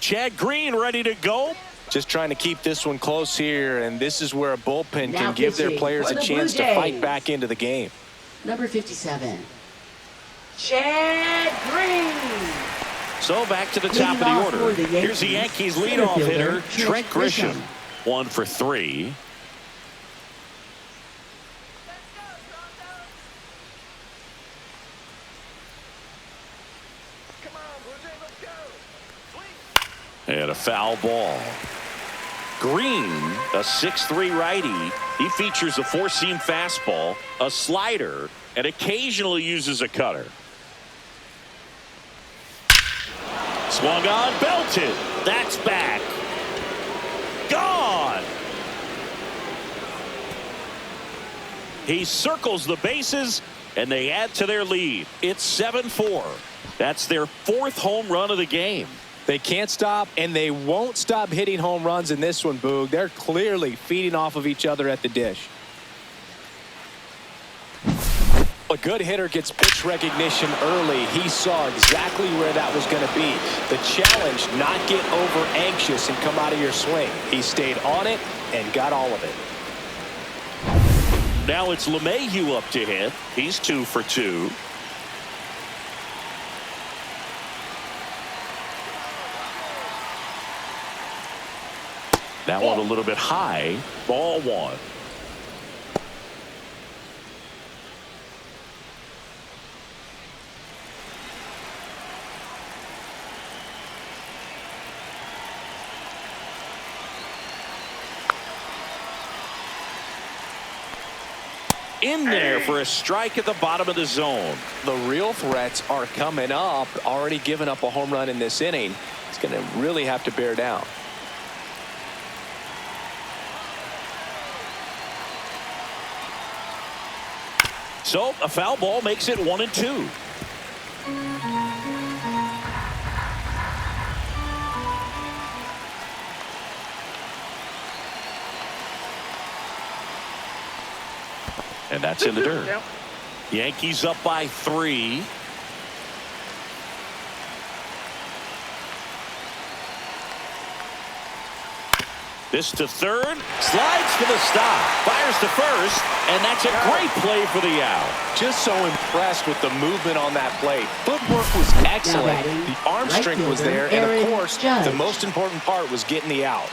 Chad Green ready to go. Just trying to keep this one close here, and this is where a bullpen Now can give their pitching players for a the chance Blue to fight Jays. back into the game. Number 57, Chad Green. So back to the top of Leading the off order. for the Here's the Yankees, Yankees leadoff center hitter, fielder, Trent Grisham. Grisham. 1 for 3. And a foul ball. Green, a 6'3" righty. He features a 4-seam fastball, a slider, and occasionally uses a cutter. Swung on, belted. That's back. Gone. He circles the bases, and they add to their lead. It's 7-4. That's their 4th home run of the game. They can't stop, and they won't stop hitting home runs in this one, Boog. They're clearly feeding off of each other at the dish. A good hitter gets pitch recognition early. He saw exactly where that was going to be. The challenge, not get over anxious and come out of your swing. He stayed on it and got all of it. Now it's LeMahieu up to hit. He's 2 for 2. That one a little bit high. Ball 1. in there for a strike at the bottom of the zone. The real threats are coming up. Already given up a home run in this inning. He's going to really have to bear down. So a foul ball makes it 1-2. And that's in the dirt. Yankees up by 3. This to third, slides for the stop, fires to first, and that's a great play for the out. Just so impressed with the movement on that play. Footwork was excellent. The arm strength was there, and of course, the most important part was getting the out.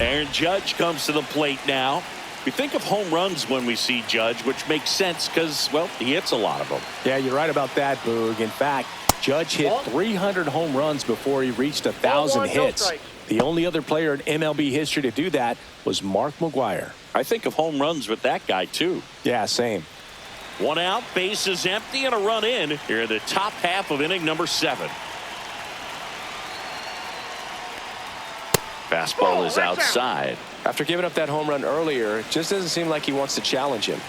Aaron Judge comes to the plate now. We think of home runs when we see Judge, which makes sense because, well, he hits a lot of them. Yeah, you're right about that, Boog. In fact, Judge hit 300 home runs before he reached 1,000 hits. The only other player in MLB history to do that was Mark McGwire. I think of home runs with that guy, too. Yeah, same. 1 out, bases empty, and a run in here in the top half of inning number 7. Fastball is outside. After giving up that home run earlier, it just doesn't seem like he wants to challenge him.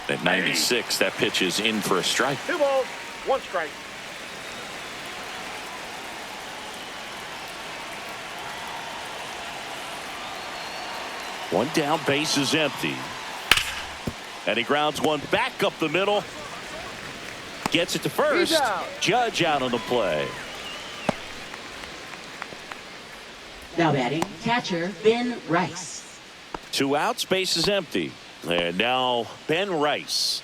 At 96, that pitch is in for a strike. 2 balls, 1 strike. One down, base is empty. And he grounds one back up the middle. Gets it to first. Judge out on the play. Now batting, catcher Ben Rice. 2 outs, base is empty. And now Ben Rice.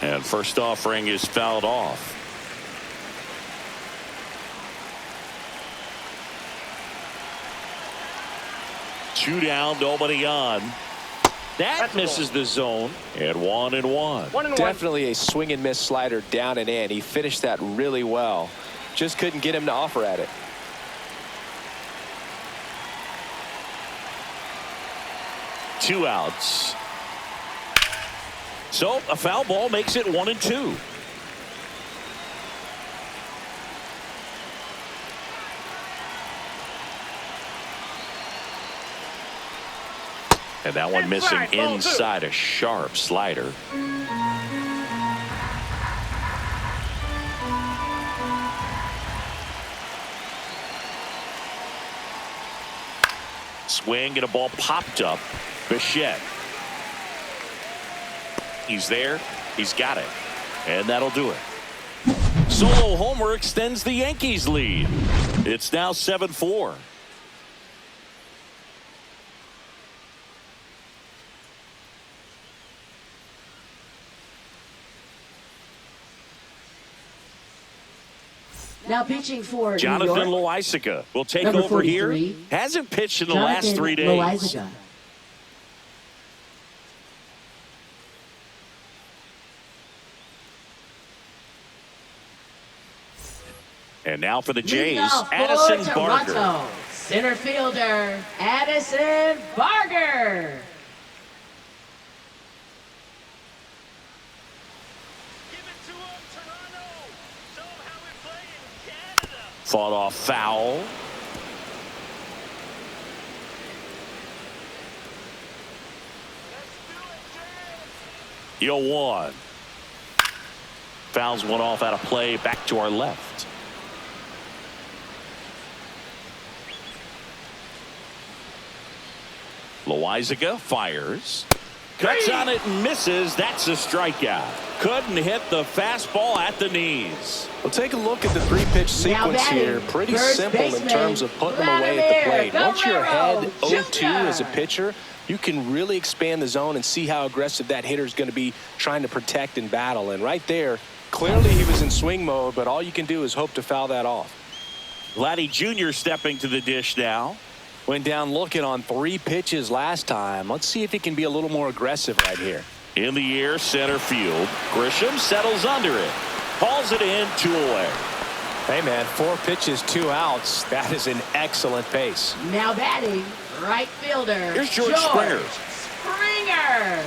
And first offering is fouled off. Two down, nobody on. That misses the zone. And 1-1. Definitely a swing and miss slider down and in. He finished that really well. Just couldn't get him to offer at it. Two outs. So a foul ball makes it 1-2. And that one missing inside, a sharp slider. Swing and a ball popped up. Bichette. He's there. He's got it. And that'll do it. Solo homer extends the Yankees lead. It's now 7-4. Now pitching for Jonathan New York, Loaisiga will take number over 43, here. Hasn't pitched in the Jonathan last 3 days. Loaisiga. And now for the Leading Jays, off for Addison Barger. Toronto, center fielder Addison Barger. Fought off foul. Yo one. Fouls one off out of play, back to our left. Loaisiga fires. Cuts on it and misses. That's a strikeout. Couldn't hit the fastball at the knees. Well, take a look at the 3-pitch sequence here. Pretty simple in terms of putting them away at the plate. Once you're ahead 0-2 as a pitcher, you can really expand the zone and see how aggressive that hitter is going to be trying to protect and battle. And right there, clearly he was in swing mode, but all you can do is hope to foul that off. Vladdy Jr. stepping to the dish now. Went down looking on 3 pitches last time. Let's see if he can be a little more aggressive right here. In the air, center field. Grisham settles under it. Calls it in, 2 away. Hey, man, 4 pitches, 2 outs. That is an excellent pace. Now batting, right fielder. Here's George Springer. Springer.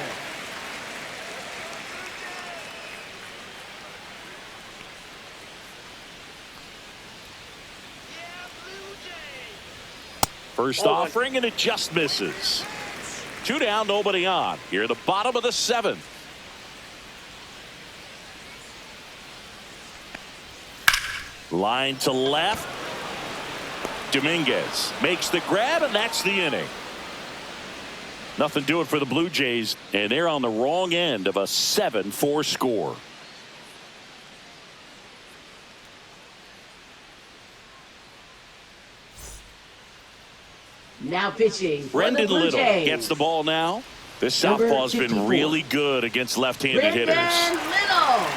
First offering, and it just misses. 2 down, nobody on. Here at the bottom of the 7th. Line to left. Dominguez makes the grab, and that's the inning. Nothing doing for the Blue Jays, and they're on the wrong end of a 7-4 score. Now pitching for Brendan the Blue Little Jays. gets the ball now. This Number southpaw's been 54. really good against left-handed Brendan hitters. Little.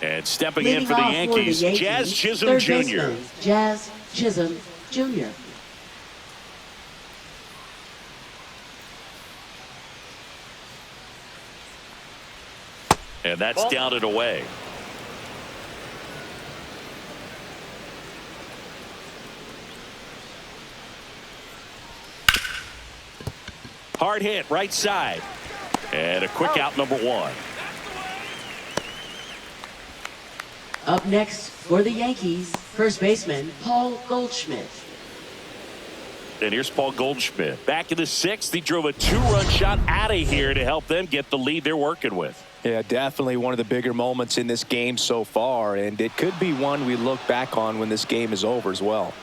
And stepping Leading in for the off Yankees, Jazz Chisholm third Jr. baseman, Jazz Chisholm Jr. And that's down and away. Hard hit, right side. And a quick out, number 1. Up next for the Yankees, first baseman Paul Goldschmidt. And here's Paul Goldschmidt. Back in the 6th, he drove a 2-run shot out of here to help them get the lead they're working with. Yeah, definitely one of the bigger moments in this game so far, and it could be one we look back on when this game is over as well.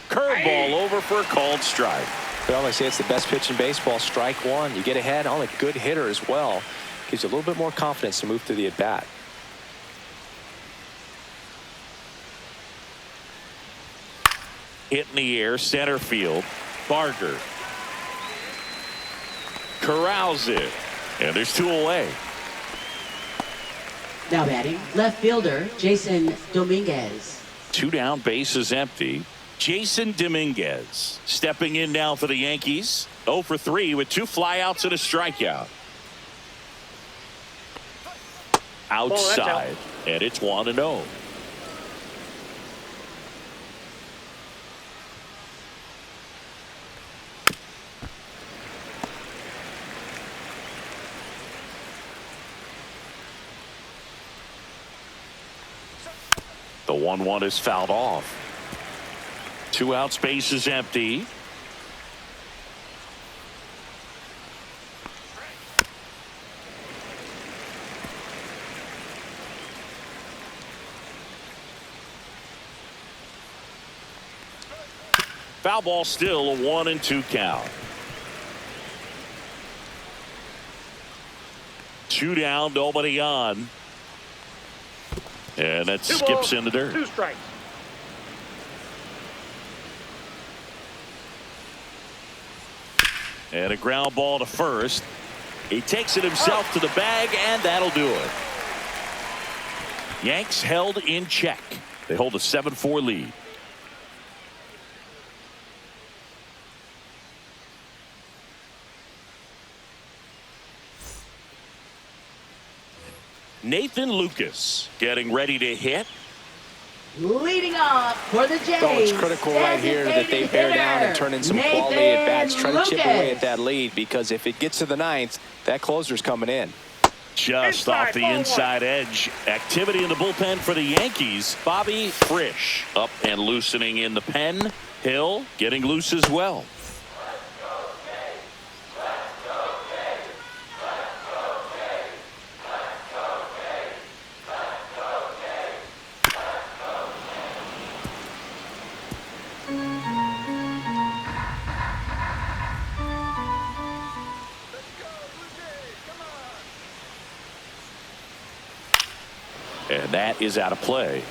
Curveball over for a called strike. Well, they say it's the best pitch in baseball. Strike 1. You get ahead on a good hitter as well. Gives you a little bit more confidence to move through the at-bat. Hit in the air, center field. Barger corrals it, and there's 2 away. Now batting, left fielder Jason Dominguez. 2 down, bases empty. Jason Dominguez stepping in now for the Yankees. 0 for 3 with 2 flyouts and a strikeout. Outside, and it's 1-0. The 1-1 is fouled off. 2 outs, base is empty. Foul ball, still a 1-2 count. 2 down, nobody on. And that 2 skips balls, in the dirt. 2 strikes. And a ground ball to first. He takes it himself to the bag, and that'll do it. Yanks held in check. They hold a 7-4 lead. Nathan Lucas getting ready to hit. Leading off for the Jays. Oh, it's critical right here that they bear down and turn in some quality at-bats. Try to chip away at that lead, because if it gets to the 9th, that closer's coming in. Just off the inside edge. Activity in the bullpen for the Yankees. Bobby Frisch up and loosening in the pen. Hill getting loose as well. And that is out of play.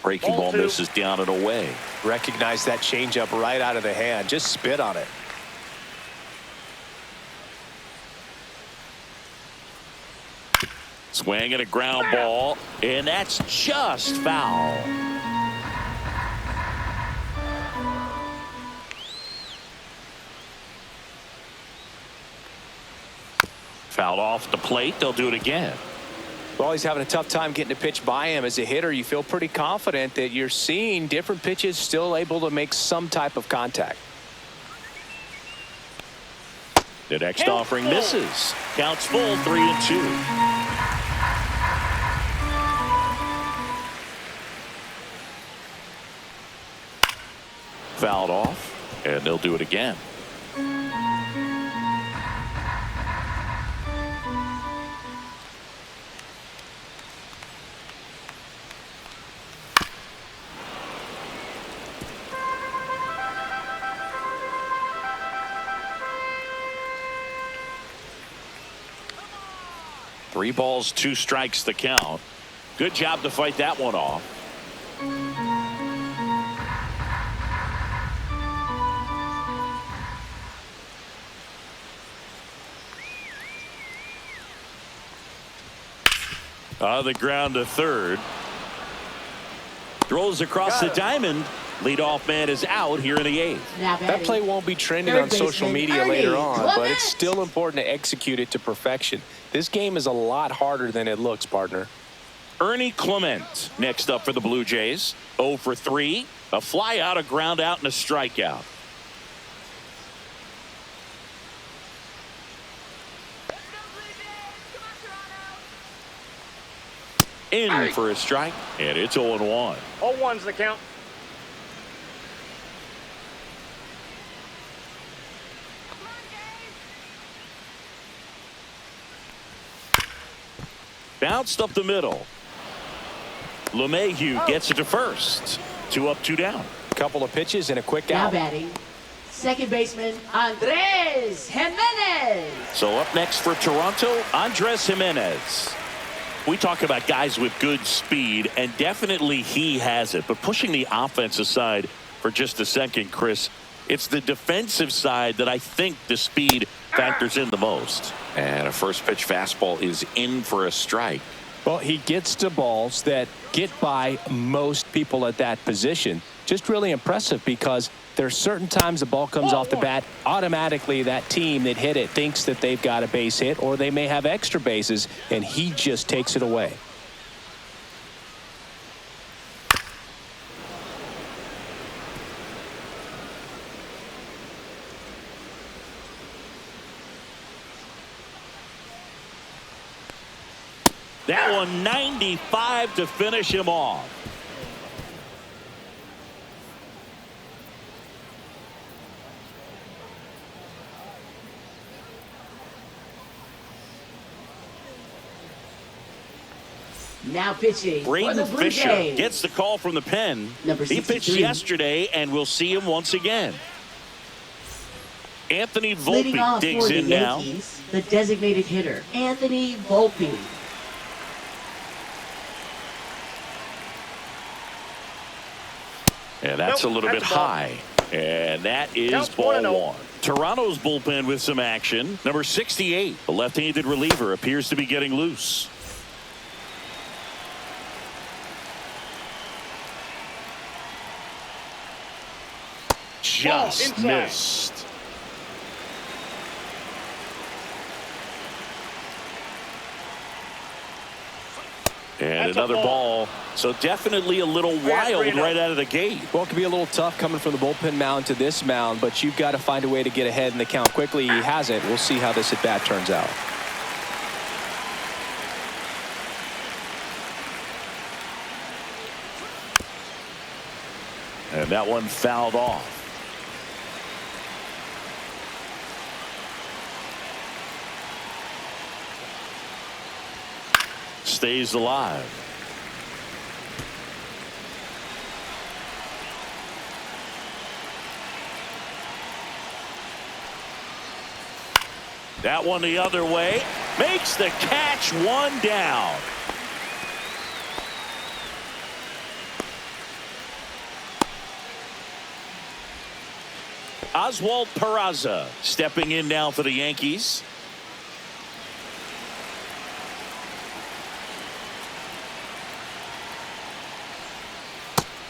Breaking ball Ball 2. misses down and away. Recognize that changeup right out of the hand. Just spit on it. Swing and a ground ball, and that's just foul. Fouled off the plate. They'll do it again. Well, he's having a tough time getting a pitch by him. As a hitter, you feel pretty confident that you're seeing different pitches still able to make some type of contact. The next offering misses. Counts full, 3-2. Fouled off, and they'll do it again. Three balls, 2 strikes the count. Good job to fight that one off. On the ground to third. Throws across the diamond. Leadoff man is out here in the 8th. That play won't be trending on social media later on, but it's still important to execute it to perfection. This game is a lot harder than it looks, partner. Ernie Clement next up for the Blue Jays. 0 for 3. A fly out, a ground out, and a strikeout. In for a strike, and it's 0-1. 0-1's the count. Bounced up the middle. LeMahieu gets it to first. 2 up, 2 down. Couple of pitches and a quick Now out. batting, second baseman Andres Jimenez. So up next for Toronto, Andres Jimenez. We talk about guys with good speed, and definitely he has it. But pushing the offense aside for just a second, Chris, it's the defensive side that I think the speed factors in the most. And a first pitch fastball is in for a strike. Well, he gets to balls that get by most people at that position. Just really impressive because there's certain times the ball comes off the bat, automatically that team that hit it thinks that they've got a base hit or they may have extra bases, and he just takes it away. That one 95 to finish him off. Now pitching for Braden the Blue Fisher Jays. gets the call from the pen. Number He pitched 63. yesterday, and we'll see him once again. Anthony Leading Volpe off digs for the in now. Yankees, the designated hitter, Anthony Volpe. And that's a little bit that's a ball. high. And that is Counts ball 1-0. 1. Toronto's bullpen with some action. Number 68, the left-handed reliever, appears to be getting loose. Just inside. missed. And That's a another ball. So definitely a little wild right out of the gate. Well, it could be a little tough coming from the bullpen mound to this mound, but you've got to find a way to get ahead in the count quickly. He hasn't. We'll see how this at bat turns out. And that one fouled off. Stays alive. That one the other way. Makes the catch, 1 down. Oswald Peraza stepping in now for the Yankees.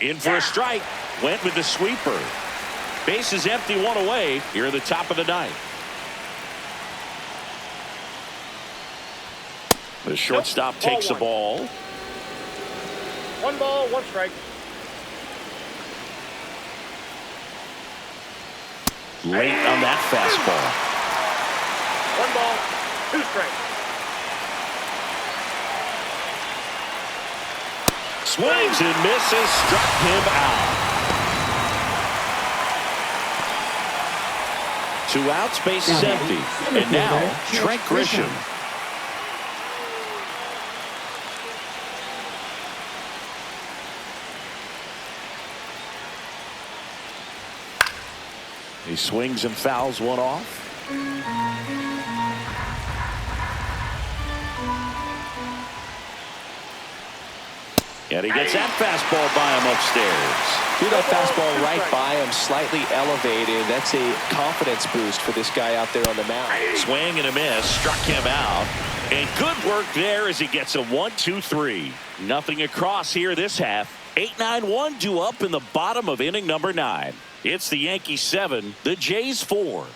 In for a strike. Went with the sweeper. Base is empty, one away here at the top of the ninth. The shortstop takes the ball. One ball, one strike. Late on that fastball. One ball, two strikes. Swings and misses, struck him out. 2 outs, base is empty. And now Trent Grisham. He swings and fouls one off. And he gets that fastball by him upstairs. Threw that fastball right by him, slightly elevated. That's a confidence boost for this guy out there on the mound. Swing and a miss, struck him out. And good work there as he gets a 1-2-3. Nothing across here this half. 8-9-1 due up in the bottom of inning number 9. It's the Yankees 7, the Jays 4.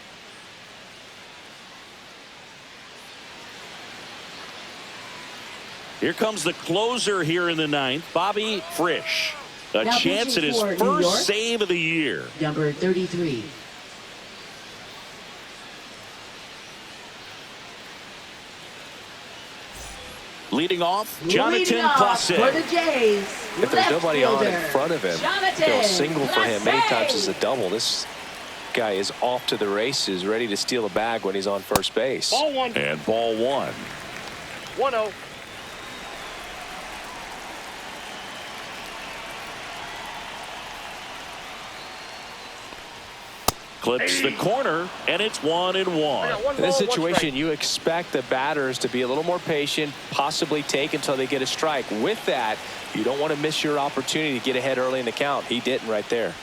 Here comes the closer here in the 9th, Bobby Frisch. A Now chance at his pitching for New York, first save of the year. Number 33. Leading off, Jonathan Leading off Placid. for the Jays. If there's nobody on in fielder, front of him, Jonathan they'll single for him many Placid. times as a double. This guy is off to the races, ready to steal a bag when he's on first base. Ball one. And ball one. 1-0. Clips the corner, and it's 1-1. In this situation, you expect the batters to be a little more patient, possibly take until they get a strike. With that, you don't want to miss your opportunity to get ahead early in the count. He didn't right there.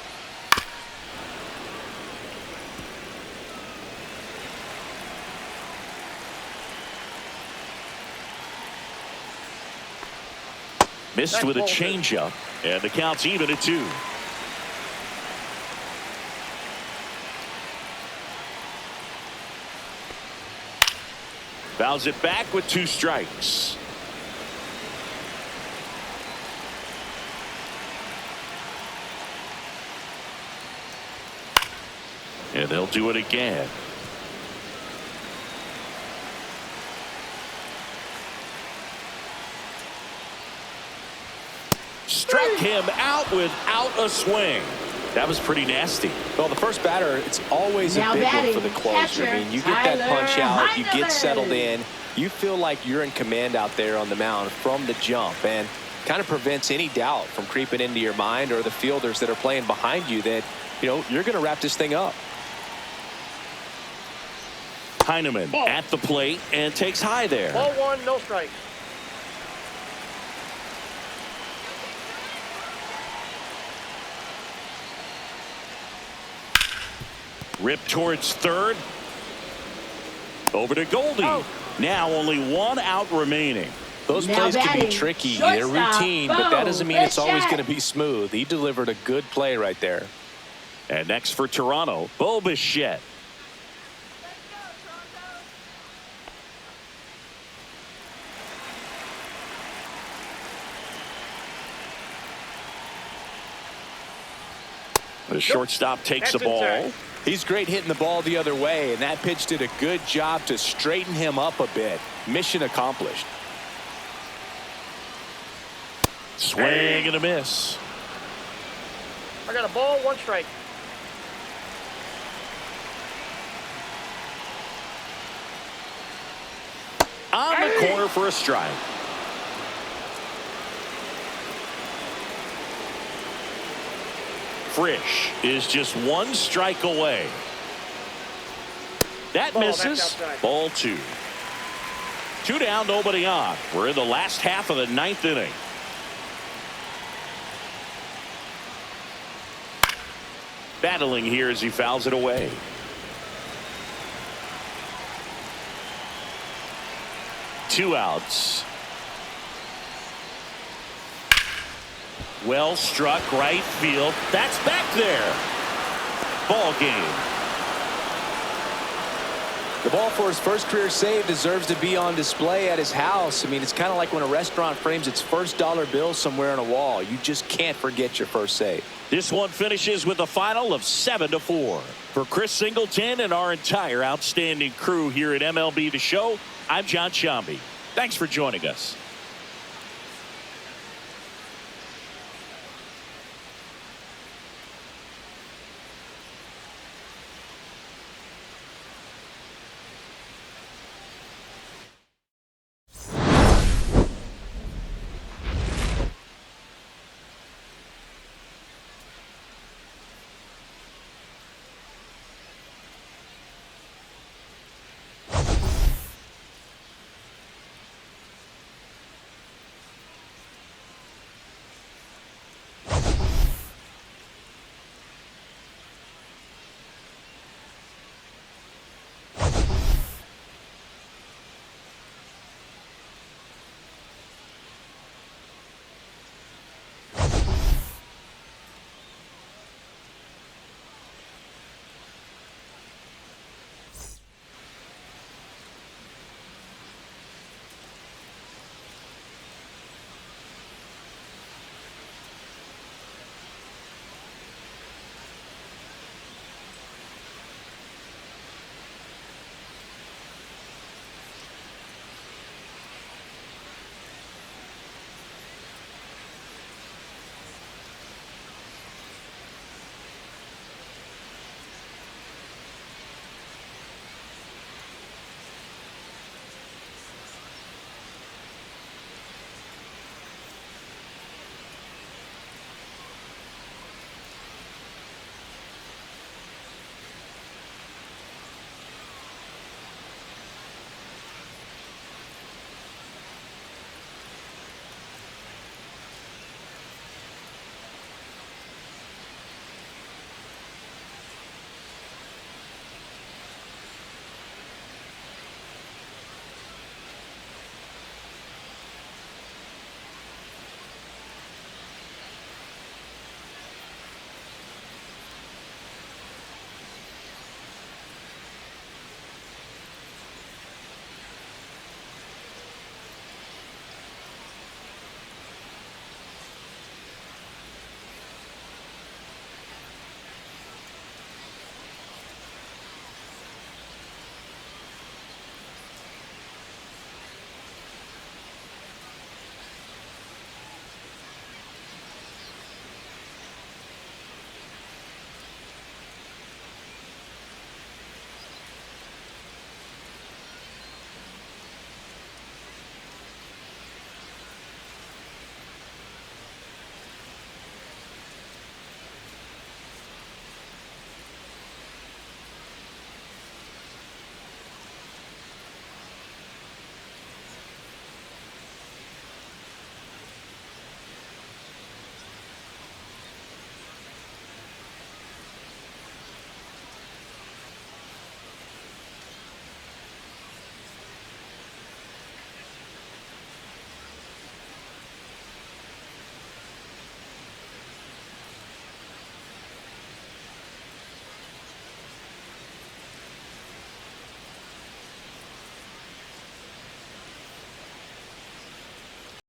Missed with a changeup, and the count's even at 2. Fouls it back with 2 strikes. And they'll do it again. Struck him out without a swing. That was pretty nasty. Well, the first batter, it's always Now a big one batting, for the closer. I mean, you get that Tyler punch out, you get Heineman. settled in, you feel like you're in command out there on the mound from the jump, and kind of prevents any doubt from creeping into your mind or the fielders that are playing behind you that, you know, you're going to wrap this thing up. Heineman at the plate and takes high there. Ball one, no strike. Ripped towards third. Over to Goldie. Out. Now only 1 out remaining. Those Now plays can be batting, tricky. They're shortstop, routine, but that doesn't mean it's always Bichette. going to be smooth. He delivered a good play right there. And next for Toronto, Bo Bichette. The shortstop takes the That's ball. inside. He's great hitting the ball the other way, and that pitch did a good job to straighten him up a bit. Mission accomplished. Swing and a miss. I got a ball, 1 strike. On the corner for a strike. Frisch is just 1 strike away. That Ball, that's misses. outside. Ball 2. 2 down, nobody on. We're in the last half of the 9th inning. battling here as he fouls it away. Two outs. Well struck right field. That's back there. Ball game. The ball for his first career save deserves to be on display at his house. I mean, it's kind of like when a restaurant frames its first dollar bill somewhere on a wall. You just can't forget your first save. This one finishes with a final of 7-4. For Chris Singleton and our entire outstanding crew here at MLB The Show, I'm John Shambi. Thanks for joining us.